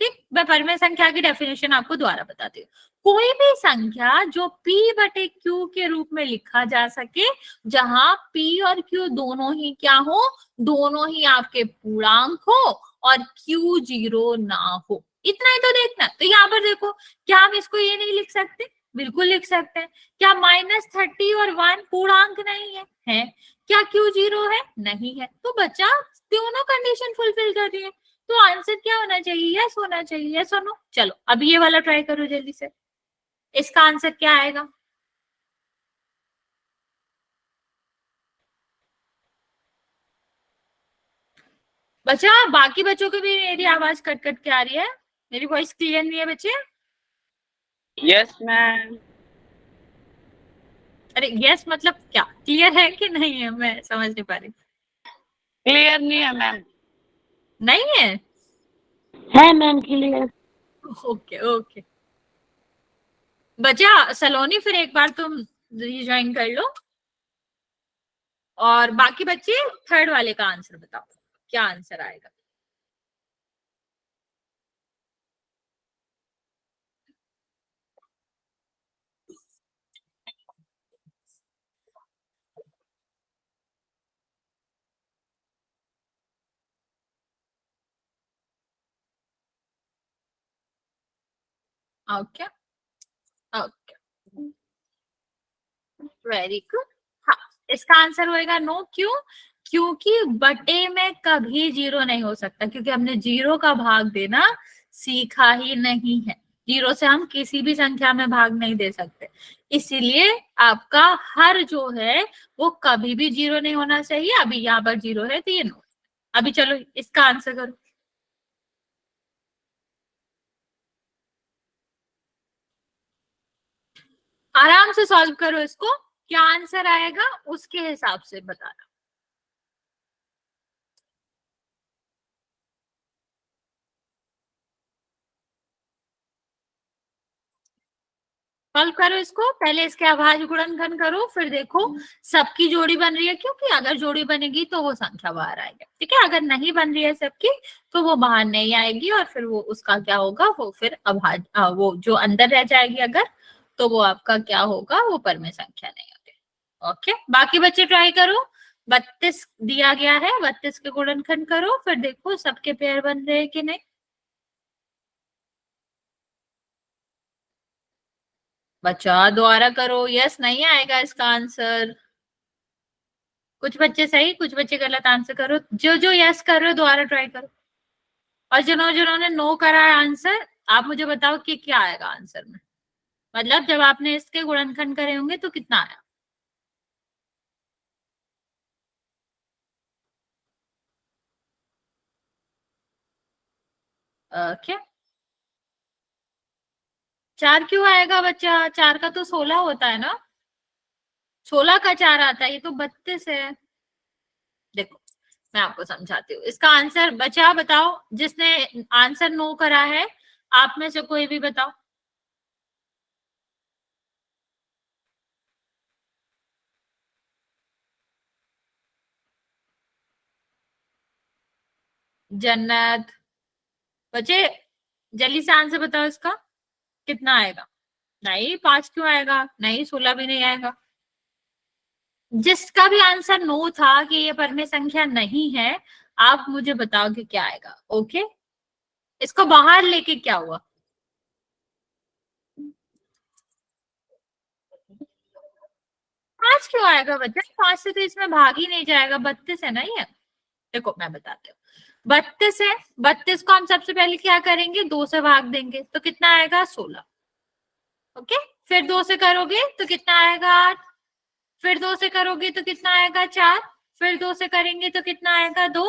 ठीक, मैं परमेय संख्या की डेफिनेशन आपको दोबारा बताती हूँ। कोई भी संख्या जो p बटे q के रूप में लिखा जा सके, जहां p और q दोनों ही क्या हो, दोनों ही आपके पूर्णांक हो और q 0 ना हो, इतना ही तो देखना। तो यहाँ पर देखो, क्या हम इसको ये नहीं लिख सकते? बिल्कुल लिख सकते हैं। क्या -30 और 1 पूर्णांक नहीं है? क्या q 0 है? नहीं है। तो बच्चा दोनों कंडीशन फुलफिल कर रही है, तो आंसर क्या होना चाहिए? यस होना चाहिए। यस और नो? चलो अभी ये वाला ट्राई करो जल्दी से, इसका आंसर क्या आएगा? बच्चा बाकी बच्चों की भी मेरी आवाज कट कट के आ रही है, मेरी वॉइस क्लियर नहीं है बच्चे? Yes ma'am. अरे यस मतलब क्या, क्लियर है कि नहीं है? मैं समझ नहीं पा रही। क्लियर नहीं है मैम। नहीं है? है मैम क्लियर। Okay okay. बच्चा सलोनी, फिर एक बार तुम रिज्वाइन कर लो, और बाकी बच्चे थर्ड वाले का आंसर बताओ, क्या आंसर आएगा? Okay okay, very good. हाँ, इसका आंसर होएगा नो। क्यों? क्योंकि बटे में कभी 0 नहीं हो सकता, क्योंकि हमने 0 का भाग देना सीखा ही नहीं है। 0 से हम किसी भी संख्या में भाग नहीं दे सकते, इसीलिए आपका हर जो है वो कभी भी 0 नहीं होना चाहिए। अभी यहाँ पर 0 है तो ये नो। अभी चलो इसका आंसर करो, आराम से सॉल्व करो इसको, क्या आंसर आएगा उसके हिसाब से बताना। सॉल्व करो इसको, पहले इसके अभाज्य गुणनखंड करो, फिर देखो सबकी जोड़ी बन रही है, क्योंकि अगर जोड़ी बनेगी तो वो संख्या बाहर आएगी, ठीक है। अगर नहीं बन रही है सबकी तो वो बाहर नहीं आएगी, और फिर वो उसका क्या होगा, वो फिर अभाज्य, वो जो अंदर रह जाएगी अगर, तो वो आपका क्या होगा, वो परमेय संख्या नहीं होगी। ओके, बाकी बच्चे ट्राई करो। 32 दिया गया है, 32 के गुणनखंड करो, फिर देखो सबके पेयर बन रहे हैं कि नहीं। बच्चा दोबारा करो, यस नहीं आएगा इसका आंसर। कुछ बच्चे सही, कुछ बच्चे गलत आंसर करो। जो जो यस कर रहे हो दोबारा ट्राई करो, और जिन्होंने नो करा है आंसर, आप मुझे बताओ कि क्या आएगा आंसर में, मतलब जब आपने इसके गुणनखंड करे होंगे तो कितना आया। क्या 4 क्यों आएगा बच्चा? 4 का तो 16 होता है ना, 16 का 4 आता है, ये तो 32 है। देखो मैं आपको समझाती हूँ इसका आंसर। बच्चा बताओ, जिसने आंसर नो करा है, आप में से कोई भी बताओ। जन्नत, बच्चे जल्दी से आंसर बताओ इसका, कितना आएगा? नहीं 5 क्यों आएगा? नहीं 16 भी नहीं आएगा। जिसका भी आंसर नो था कि ये परमेय संख्या नहीं है, आप मुझे बताओ कि क्या आएगा। ओके, इसको बाहर लेके क्या हुआ? 5 क्यों आएगा बच्चा? 5 से तो इसमें भाग ही नहीं जाएगा, 32 है ना ये। देखो मैं बताती हूँ। 32 है, 32 को हम सबसे पहले क्या करेंगे, 2 से भाग देंगे तो कितना आएगा 16। ओके, फिर 2 से करोगे तो कितना आएगा 8, फिर 2 से करोगे तो कितना आएगा 4, फिर 2 से करेंगे तो कितना आएगा 2,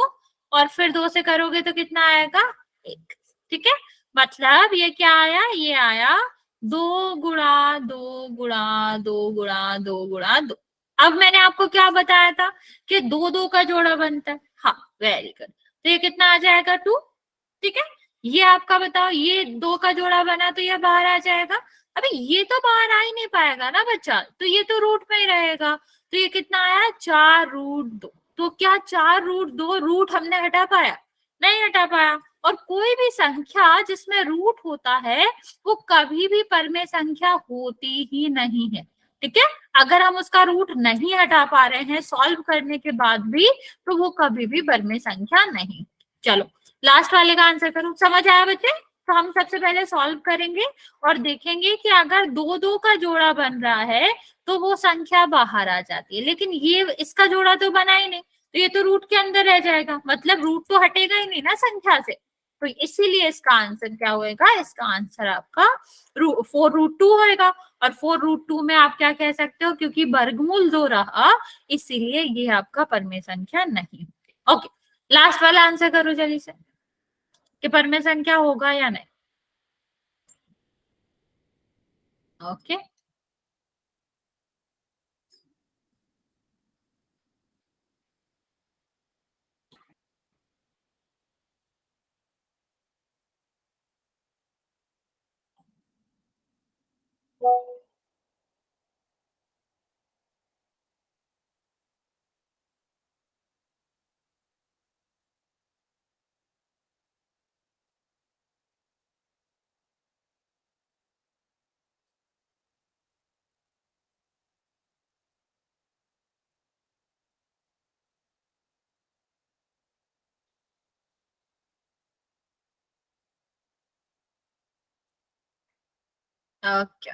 और फिर 2 से करोगे तो कितना आएगा 1। ठीक है, मतलब ये क्या आया, ये आया 2 गुणा 2 गुणा 2 गुणा 2 गुणा 2। अब मैंने आपको क्या बताया था कि 2 2 का जोड़ा बनता है। हाँ वेरी गुड, तो ये कितना आ जाएगा 2। ठीक है, ये आपका बताओ, ये 2 का जोड़ा बना तो ये बाहर आ जाएगा। अभी ये तो बाहर आ ही नहीं पाएगा ना बच्चा, तो ये तो रूट में ही रहेगा। तो ये कितना आया 4√2। तो क्या 4√2 रूट हमने हटा पाया? नहीं हटा पाया। और कोई भी संख्या जिसमें रूट होता है वो कभी भी परमेय संख्या होती ही नहीं है। ठीक है, अगर हम उसका रूट नहीं हटा पा रहे हैं सॉल्व करने के बाद भी, तो वो कभी भी परमेय संख्या नहीं। चलो लास्ट वाले का आंसर करो। समझ आया बच्चे? तो हम सबसे पहले सॉल्व करेंगे और देखेंगे कि अगर 2 2 का जोड़ा बन रहा है तो वो संख्या बाहर आ जाती है, लेकिन ये इसका जोड़ा तो बना ही नहीं, तो ये तो रूट के अंदर रह जाएगा, मतलब रूट तो हटेगा ही नहीं ना संख्या से। तो इसीलिए इसका आंसर क्या होएगा, इसका आंसर आपका 4√2 होएगा। और 4√2 में आप क्या कह सकते हो, क्योंकि वर्गमूल 2 रहा इसीलिए ये आपका परमेय संख्या नहीं। ओके, लास्ट वाला आंसर करो जल्दी से कि परमेय संख्या होगा या नहीं। ओके, ओके,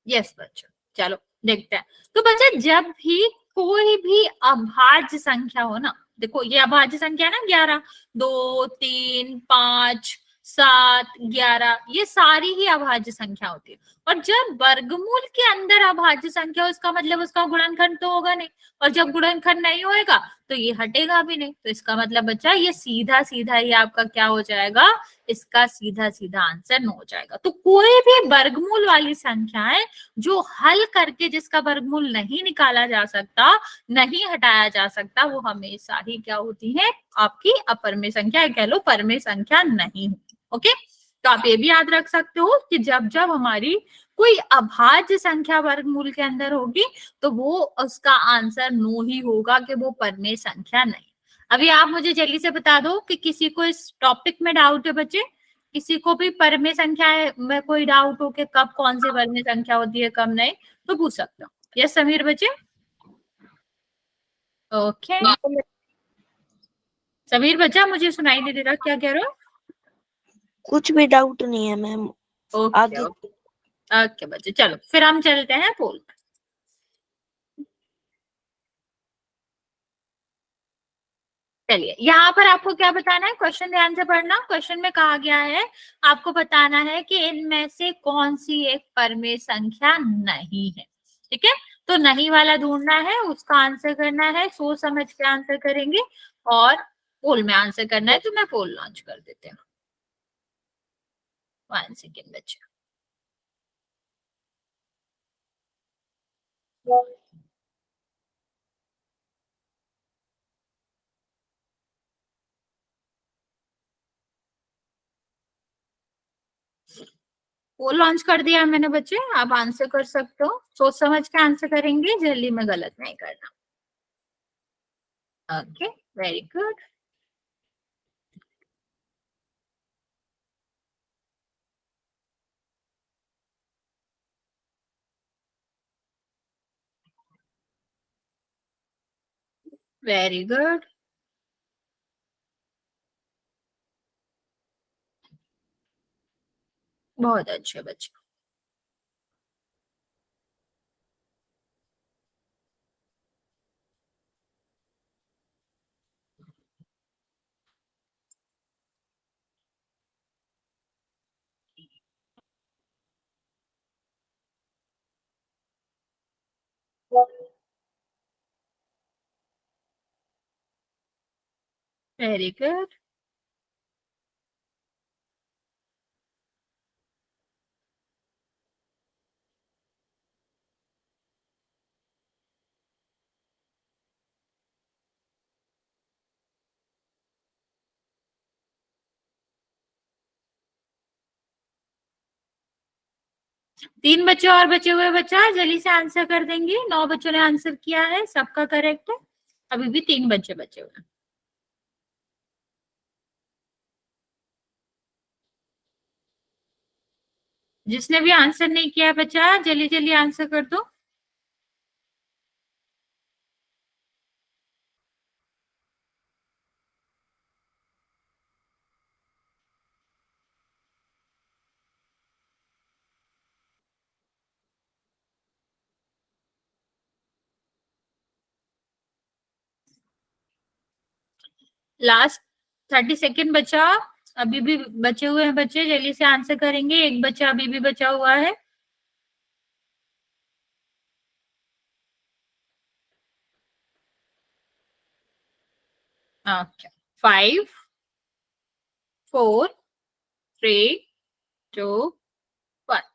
यस बच्चों, चलो देखते हैं। तो बच्चा जब भी कोई भी अभाज्य संख्या हो ना, देखो ये अभाज्य संख्या है ना 11, 2 3 5 7 11, ये सारी ही अभाज्य संख्या होती है। और जब वर्गमूल के अंदर अभाज्य संख्या हो इसका मतलब उसका गुणनखंड तो होगा नहीं, और जब गुणनखंड नहीं होएगा तो ये हटेगा भी नहीं। तो इसका मतलब बच्चा ये सीधा सीधा ही आपका क्या हो जाएगा, इसका सीधा सीधा आंसर नो हो जाएगा। तो कोई भी वर्गमूल वाली संख्याएं जो हल करके जिसका वर्गमूल नहीं निकाला जा सकता, नहीं हटाया जा सकता, वो हमेशा ही क्या होती है, आपकी अपरमेय संख्या, कह लो परमेय संख्या नहीं होती। ओके, तो आप ये भी याद रख सकते हो कि जब जब हमारी कोई अभाज्य संख्या वर्गमूल के अंदर होगी तो वो उसका आंसर नो ही होगा कि वो परमेय संख्या नहीं। अभी आप मुझे जल्दी से बता दो कि किसी को इस टॉपिक में डाउट है बच्चे, किसी को भी परमेय संख्या में कोई डाउट हो कि कब कौन सी परमेय संख्या होती है कब नहीं, तो पूछ सकते हो। यस समीर बच्चे? ओके, समीर बच्चा मुझे सुनाई नहीं दे रहा, क्या कह रहे हो? कुछ भी डाउट नहीं है मैम। ओके आगे ओके ओके बच्चे, चलो फिर हम चलते हैं पोल। चलिए यहाँ पर आपको क्या बताना है, क्वेश्चन ध्यान से पढ़ना। क्वेश्चन में कहा गया है आपको बताना है कि इनमें से कौन सी एक परमेय संख्या नहीं है। ठीक है, तो नहीं वाला ढूंढना है, उसका आंसर करना है, सोच समझ के आंसर करेंगे। और पोल में आंसर करना है, तो मैं पोल लॉन्च कर देते हैं। 1 सेकेंड बच्चे, पोल लॉन्च कर दिया मैंने बच्चे, आप आंसर कर सकते हो, सोच समझ के आंसर करेंगे, जल्दी में गलत नहीं करना। Okay, very good. Very good, बहुत अच्छे बच्चे। Very good. तीन बच्चे और बचे हुए, बच्चा जल्दी से आंसर कर देंगे। 9 बच्चों ने आंसर किया है, सबका करेक्ट है। अभी भी 3 बच्चे बचे हुए हैं। जिसने भी आंसर नहीं किया बच्चा, जल्दी जल्दी आंसर कर दो। लास्ट 30 सेकेंड बचा। अभी भी बचे हुए हैं बच्चे, जल्दी से आंसर करेंगे। एक बच्चा अभी भी बचा हुआ है। ओके, 5, 4, 3, 2, 1।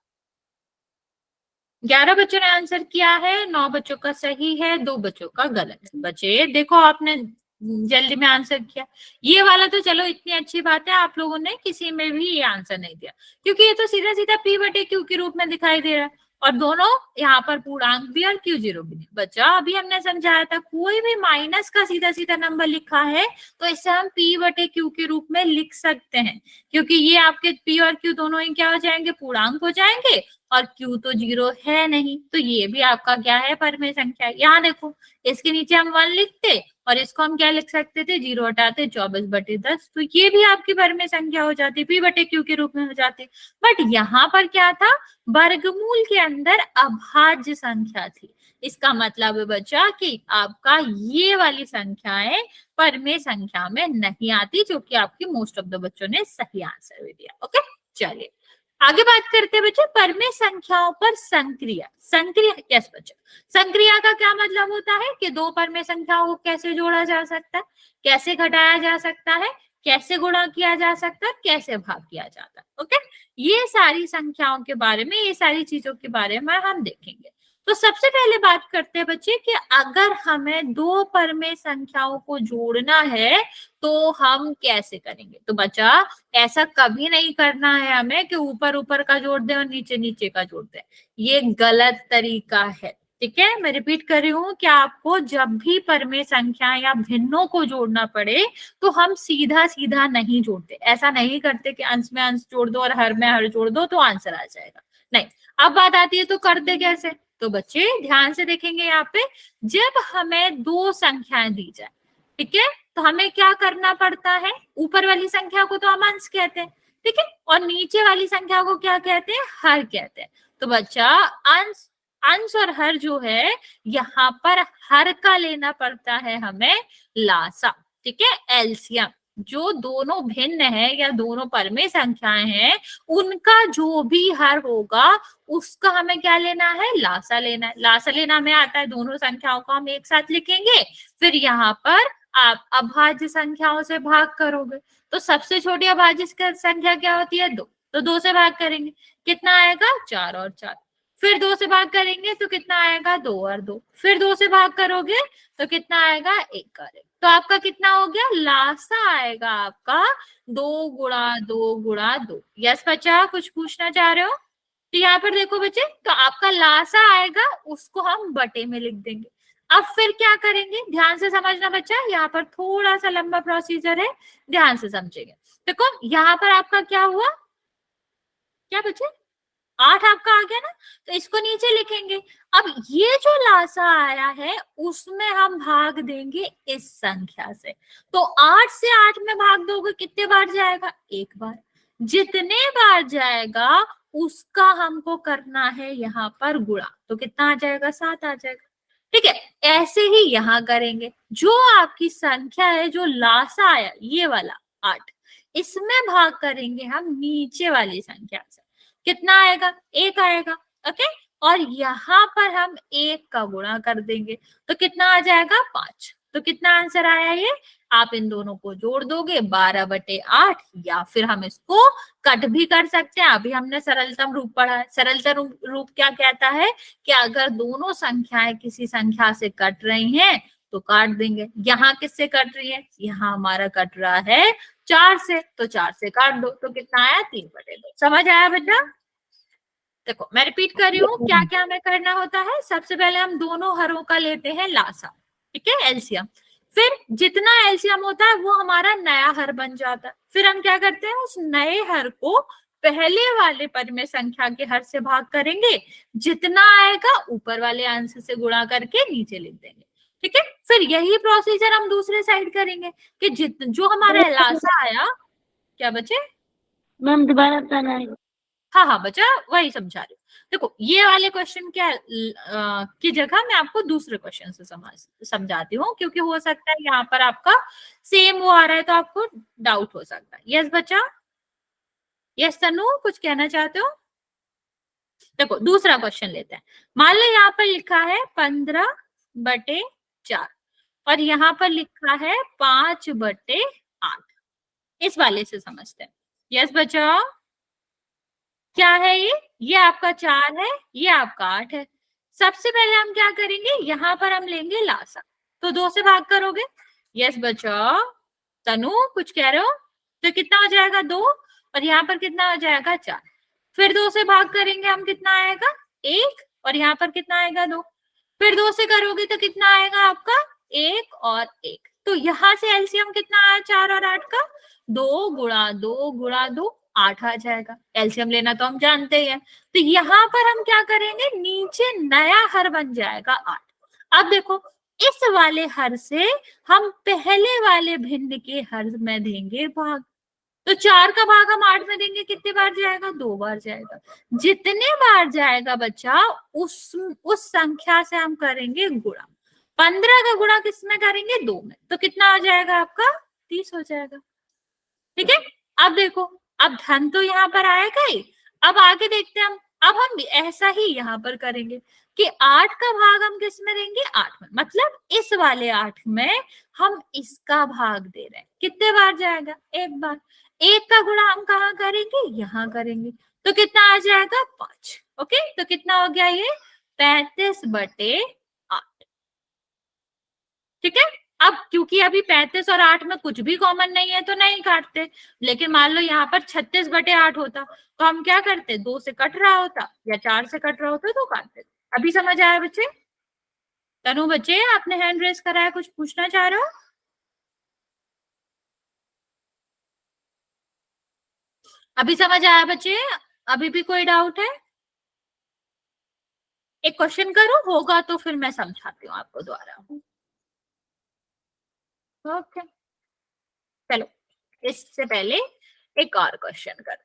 11 बच्चों ने आंसर किया है, 9 बच्चों का सही है, 2 बच्चों का गलत है। बच्चे देखो, आपने जल्दी में आंसर किया। ये वाला तो चलो इतनी अच्छी बात है, आप लोगों ने किसी में भी ये आंसर नहीं दिया, क्योंकि ये तो सीधा सीधा पी बटे क्यू के रूप में दिखाई दे रहा है। और दोनों यहाँ पर पूर्णांक भी और क्यू जीरो भी नहीं। बच्चा अभी हमने समझाया था, कोई भी माइनस का सीधा सीधा नंबर लिखा है तो इसे हम पी बटे क्यू के रूप में लिख सकते हैं, क्योंकि ये आपके पी और क्यू दोनों ही क्या हो जाएंगे, पूर्णांक हो जाएंगे। और क्यू तो जीरो है नहीं, तो ये भी आपका क्या है, परमेय संख्या। यहाँ देखो, इसके नीचे हम 1 लिखते और इसको हम क्या लिख सकते थे, 0 हटाते, 24/10। तो ये भी आपकी परमेय संख्या हो जाती, पी बटे क्यू के रूप में हो जाती। बट यहाँ पर क्या था, वर्गमूल के अंदर अभाज्य संख्या थी। इसका मतलब है बच्चा कि आपका ये वाली संख्याएं परमेय संख्या में नहीं आती, जो कि आपकी मोस्ट ऑफ द बच्चों ने सही आंसर भी दिया। ओके, चलिए आगे बात करते हैं बच्चे, परमेय संख्याओं पर संक्रिया। संक्रिया, यस बच्चे, संक्रिया का क्या मतलब होता है कि दो परमेय संख्याओं को कैसे जोड़ा जा सकता है, कैसे घटाया जा सकता है, कैसे गुणा किया जा सकता है, कैसे भाग किया जाता है। ओके, ये सारी संख्याओं के बारे में, ये सारी चीजों के बारे में हम देखेंगे। तो सबसे पहले बात करते हैं बच्चे कि अगर हमें दो परमेय संख्याओं को जोड़ना है तो हम कैसे करेंगे। तो बच्चा ऐसा कभी नहीं करना है हमें कि ऊपर ऊपर का जोड़ दे और नीचे नीचे का जोड़ दे, ये गलत तरीका है। ठीक है, मैं रिपीट कर रही हूँ कि आपको जब भी परमेय संख्या या भिन्नों को जोड़ना पड़े तो हम सीधा सीधा नहीं जोड़ते। ऐसा नहीं करते कि अंश में अंश जोड़ दो और हर में हर जोड़ दो तो आंसर आ जाएगा, नहीं। अब बात आती है तो करते कैसे। तो बच्चे ध्यान से देखेंगे, यहाँ पे जब हमें दो संख्याएं दी जाए, ठीक है, तो हमें क्या करना पड़ता है, ऊपर वाली संख्या को तो हम अंश कहते हैं, ठीक है, और नीचे वाली संख्या को क्या कहते हैं, हर कहते हैं। तो बच्चा अंश अंश और हर जो है, यहाँ पर हर का लेना पड़ता है हमें लासा, ठीक है, एलसीएम। जो दोनों भिन्न है या दोनों परमेय संख्याएं हैं, उनका जो भी हर होगा उसका हमें क्या लेना है, लासा लेना है। लासा लेना हमें आता है, दोनों संख्याओं को हम एक साथ लिखेंगे, फिर यहाँ पर आप अभाज्य संख्याओं से भाग करोगे। तो सबसे छोटी अभाज्य संख्या क्या होती है, 2, तो 2 से भाग करेंगे, कितना आएगा, 4 और 4। फिर 2 से भाग करेंगे तो कितना आएगा, 2 और 2। फिर 2 से भाग करोगे तो कितना आएगा, 1 और 1। तो आपका कितना हो गया, लासा आएगा आपका 2 × 2 × 2। यस बच्चा, कुछ पूछना चाह रहे हो। तो यहाँ पर देखो बच्चे, तो आपका लासा आएगा, उसको हम बटे में लिख देंगे। अब फिर क्या करेंगे, ध्यान से समझना बच्चा, यहाँ पर थोड़ा सा लंबा प्रोसीजर है, ध्यान से समझेंगे। देखो यहाँ पर आपका क्या हुआ, क्या बच्चे, 8 आपका आ गया ना, तो इसको नीचे लिखेंगे। अब ये जो लासा आया है उसमें हम भाग देंगे इस संख्या से। तो 8 से 8 में भाग दोगे, कितने बार जाएगा, 1 बार। जितने बार जाएगा उसका हमको करना है यहाँ पर गुणा, तो कितना आ जाएगा, 7 आ जाएगा। ठीक है, ऐसे ही यहाँ करेंगे। जो आपकी संख्या है, जो लासा आया ये वाला 8, इसमें भाग करेंगे हम नीचे वाली संख्या से, कितना आएगा, 1 आएगा। ओके, और यहाँ पर हम 1 का गुणा कर देंगे तो कितना आ जाएगा, 5। तो कितना आंसर आया, ये आप इन दोनों को जोड़ दोगे 12/8, या फिर हम इसको कट भी कर सकते हैं। अभी हमने सरलतम रूप पढ़ा है। सरलतम रूप क्या कहता है कि अगर दोनों संख्याएं किसी संख्या से कट रही हैं तो काट देंगे। यहाँ किससे कट रही है, यहाँ हमारा कट रहा है 4 से, तो 4 से काट दो, तो कितना आया 3/2। समझ आया बेटा? देखो मैं रिपीट कर रही हूँ, क्या क्या हमें करना होता है। सबसे पहले हम दोनों हरों का लेते हैं लासा, ठीक है, एलसीएम। फिर जितना एलसीएम होता है वो हमारा नया हर बन जाता है। फिर हम क्या करते हैं, उस नए हर को पहले वाले परिमेय संख्या के हर से भाग करेंगे, जितना आएगा ऊपर वाले अंश से गुणा करके नीचे लिख देंगे, ठीक है। फिर यही प्रोसीजर हम दूसरे साइड करेंगे कि जो हमारा लासा आया, क्या बचे मैम दोबारा बताना है। हाँ हाँ बच्चा, वही समझा रही हूँ। देखो ये वाले क्वेश्चन क्या की जगह मैं आपको दूसरे क्वेश्चन से समझाती हूँ, क्योंकि हो सकता है यहाँ पर आपका सेम वो आ रहा है तो आपको डाउट हो सकता है। यस बच्चा, यस तनु, कुछ कहना चाहते हो? देखो दूसरा क्वेश्चन लेते हैं। मान लो यहाँ पर लिखा है 15/4 और यहाँ पर लिखा है 5/8। इस वाले से समझते हैं। यस बच्चा, क्या है ये आपका 4 है, ये आपका 8 है। सबसे पहले हम क्या करेंगे, यहाँ पर हम लेंगे लासा, तो 2 से भाग करोगे। यस बच्चा, तनु कुछ कह रहे हो? तो कितना हो जाएगा 2, और यहाँ पर कितना हो जाएगा 4। फिर 2 से भाग करेंगे हम, कितना आएगा 1, और यहाँ पर कितना आएगा 2। फिर 2 से करोगे तो कितना आएगा आपका 1 और 1। तो यहाँ से एलसीएम कितना आया 4 और 8 का, 2 गुणा 2 गुणा 2, 8 आ जाएगा। एलसीएम लेना तो हम जानते ही हैं। तो यहाँ पर हम क्या करेंगे, नीचे नया हर बन जाएगा 8। अब देखो इस वाले हर से हम पहले वाले भिन्न के हर में देंगे भाग, तो 4 का भाग हम 8 में देंगे, कितने बार जाएगा, 2 बार जाएगा। जितने बार जाएगा बच्चा उस संख्या से हम करेंगे गुणा। 15 का गुणा किस में करेंगे, 2 में, तो कितना आ जाएगा आपका 30 हो जाएगा, ठीक है। अब देखो, अब धन तो यहाँ पर आएगा ही। अब आगे देखते हैं हम। अब हम ऐसा ही यहाँ पर करेंगे कि 8 का भाग हम किस में देंगे, 8 में, मतलब इस वाले 8 में हम इसका भाग दे रहे हैं। कितने बार जाएगा, 1 बार। 1 का गुणा हम कहाँ करेंगे, यहाँ करेंगे, तो कितना आ जाएगा 5। ओके, तो कितना हो गया ये 35/8, ठीक है। अब क्योंकि अभी 35 और 8 में कुछ भी कॉमन नहीं है तो नहीं काटते, लेकिन मान लो यहाँ पर 36/8 होता तो हम क्या करते, 2 से कट रहा होता या 4 से कट रहा होता तो काटते। अभी समझ आया बच्चे? तनु बच्चे, आपने हैंड रेस करा है, कुछ पूछना चाह रहे हो? अभी समझ आया बच्चे? अभी भी कोई डाउट है? एक क्वेश्चन करूं, होगा तो फिर मैं समझाती हूँ आपको दोबारा। ओके चलो, इससे पहले एक और क्वेश्चन कर,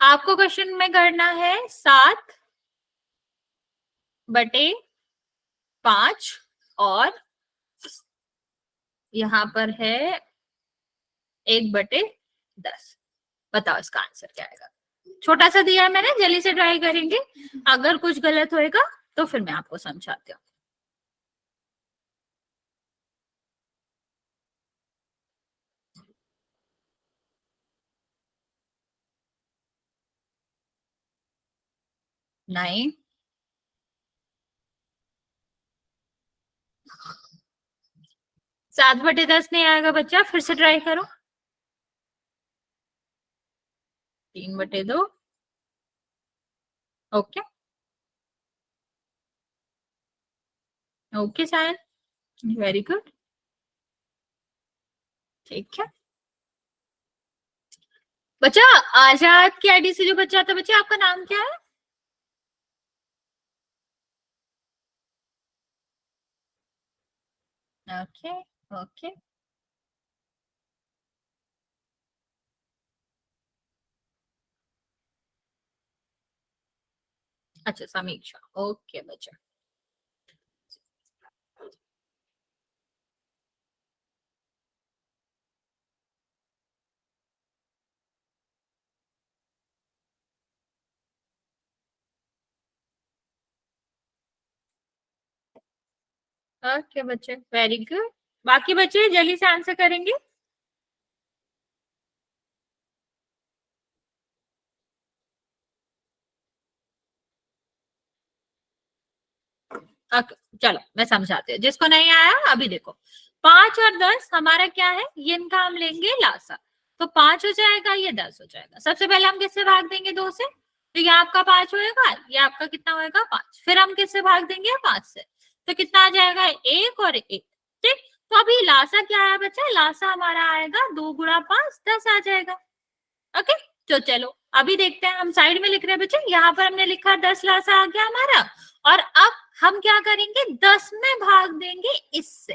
आपको क्वेश्चन में करना है 7/5 और यहाँ पर है 1/10। बताओ इसका आंसर क्या आएगा। छोटा सा दिया है मैंने, जल्दी से ट्राई करेंगे। अगर कुछ गलत होएगा तो फिर मैं आपको समझाती हूँ। नहीं, 7/10 नहीं आएगा बच्चा, फिर से ट्राई करो। 3/2। Okay okay sine, very good, ठीक है बच्चा। आजाद की आईडी से जो बच्चा था, बच्चा आपका नाम क्या है? ओके ओके, अच्छा समीक्षा, ओके बच्चा। ओके बच्चे, वेरी गुड। बाकी बच्चे जल्दी से आंसर करेंगे। ओके, चलो मैं समझाती हूँ जिसको नहीं आया अभी देखो। 5 और 10 हमारा क्या है, ये इनका हम लेंगे लासा। तो 5 हो जाएगा, ये 10 हो जाएगा। सबसे पहले हम किससे भाग देंगे, 2 से। तो ये आपका 5 होएगा, ये आपका कितना होएगा, 5। फिर हम किससे भाग देंगे, 5 से। तो कितना आ जाएगा, 1 और 1। ठीक। तो अभी लासा क्या है बच्चा, लासा हमारा आएगा 2 गुणा 5, 10 आ जाएगा। ओके। तो चलो अभी देखते हैं, हम साइड में लिख रहे हैं बच्चे, यहाँ पर हमने लिखा 10 लासा आ गया हमारा। और अब हम क्या करेंगे, 10 में भाग देंगे इससे।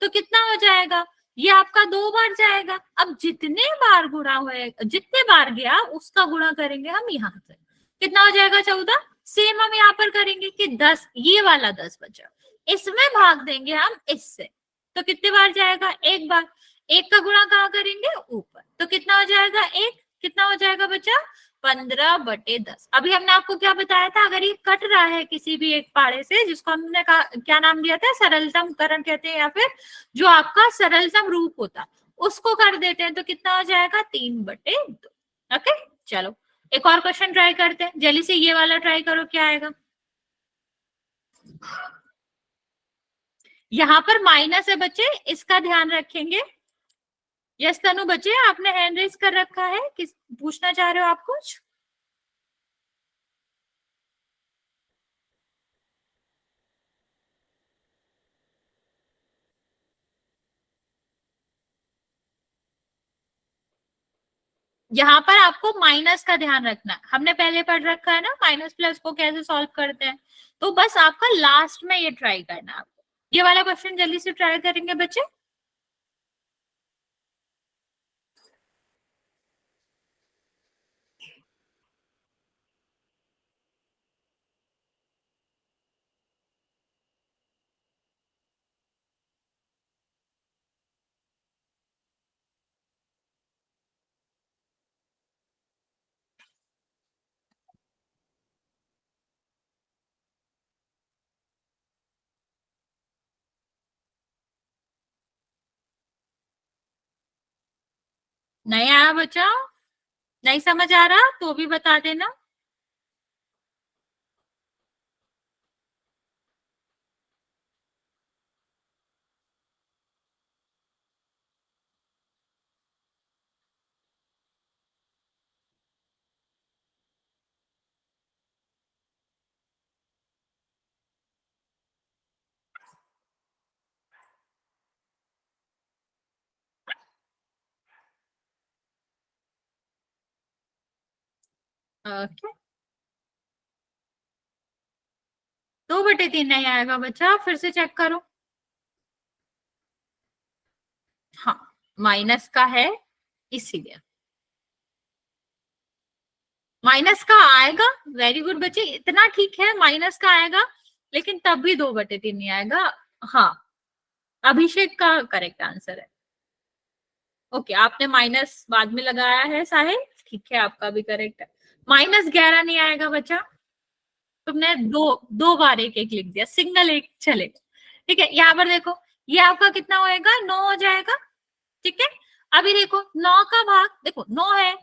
तो कितना हो जाएगा, ये आपका 2 बार जाएगा। अब जितने बार गुणा हुए, जितने बार गया उसका गुणा करेंगे हम यहाँ से। कितना हो जाएगा, 14। सेम हम यहाँ पर करेंगे कि 10, ये वाला 10 बचा, इसमें भाग देंगे हम इससे। तो कितने बार जाएगा, एक बार। एक का गुणा कहाँ करेंगे, ऊपर। तो कितना हो जाएगा, एक। कितना हो जाएगा बच्चा, 15/10। अभी हमने आपको क्या बताया था, अगर ये कट रहा है किसी भी एक पारे से, जिसको हमने क्या नाम दिया था, सरलतम करण कहते हैं, या फिर जो आपका सरलतम रूप होता उसको कर देते हैं, तो कितना हो जाएगा, 3/2। ओके। चलो एक और क्वेश्चन ट्राई करते हैं, जल्दी से ये वाला ट्राई करो, क्या आएगा। यहाँ पर माइनस है बच्चे, इसका ध्यान रखेंगे। यस तनु बच्चे, आपने हैंड रेज कर रखा है, किस पूछना चाह रहे हो आप कुछ। यहाँ पर आपको माइनस का ध्यान रखना है, हमने पहले पढ़ रखा है ना माइनस प्लस को कैसे सॉल्व करते हैं। तो बस आपका लास्ट में ये ट्राई करना है आपको। ये वाला क्वेश्चन जल्दी से ट्राई करेंगे बच्चे। नहीं आया बच्चा, नहीं समझ आ रहा तो भी बता देना। ओके। 2/3 नहीं आएगा बच्चा, फिर से चेक करो। हाँ, माइनस का है इसीलिए माइनस का आएगा। वेरी गुड बच्चे, इतना ठीक है, माइनस का आएगा, लेकिन तब भी 2/3 नहीं आएगा। हाँ, अभिषेक का करेक्ट आंसर है। ओके, आपने माइनस बाद में लगाया है साहिल, ठीक है, आपका भी करेक्ट है। -11 नहीं आएगा बच्चा, तुमने दो दो बार एक एक लिख दिया, सिंगल एक चलेगा। ठीक है, यहाँ पर देखो, ये आपका कितना होएगा, 9 हो जाएगा। ठीक है। अभी देखो 9 का भाग, देखो 9 है,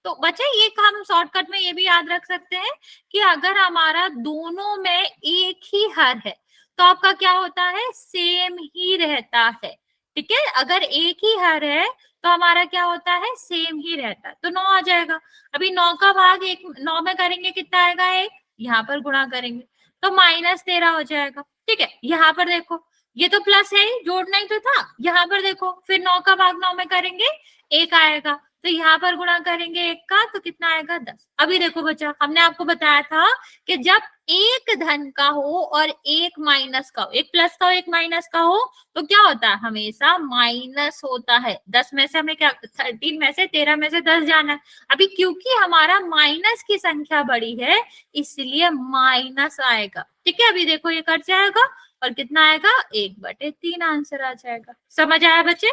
तो बच्चे ये हम शॉर्टकट में ये भी याद रख सकते हैं कि अगर हमारा दोनों में एक ही हर है तो आपका क्या होता है, सेम ही रहता है। ठीक है, अगर एक ही हर है तो हमारा क्या होता है, सेम ही रहता है। तो 9 आ जाएगा। अभी 9 का भाग एक 9 में करेंगे, कितना आएगा, एक। यहाँ पर गुणा करेंगे तो -13 हो जाएगा। ठीक है, यहाँ पर देखो, ये तो प्लस है ही, जोड़ना ही तो था। यहाँ पर देखो, फिर 9 का भाग 9 में करेंगे, एक आएगा। तो यहाँ पर गुणा करेंगे एक का, तो कितना आएगा, 10। अभी देखो बच्चा, हमने आपको बताया था कि जब एक धन का हो और एक माइनस का हो, एक प्लस का हो एक माइनस का हो, तो क्या होता है, हमेशा माइनस होता है। 10 में से हमें क्या, 13 में से 13 में से 10 जाना है। अभी क्योंकि हमारा माइनस की संख्या बड़ी है, इसलिए माइनस आएगा। ठीक है, अभी देखो ये कट जाएगा और कितना आएगा, 1/3 आंसर आ जाएगा। समझ आया बच्चे।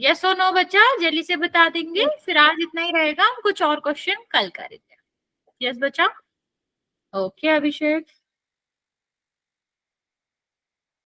यस और नो बच्चा, जल्दी से बता देंगे, फिर आज इतना ही रहेगा, हम कुछ और क्वेश्चन कल करेंगे। यस बच्चा। ओके अभिषेक।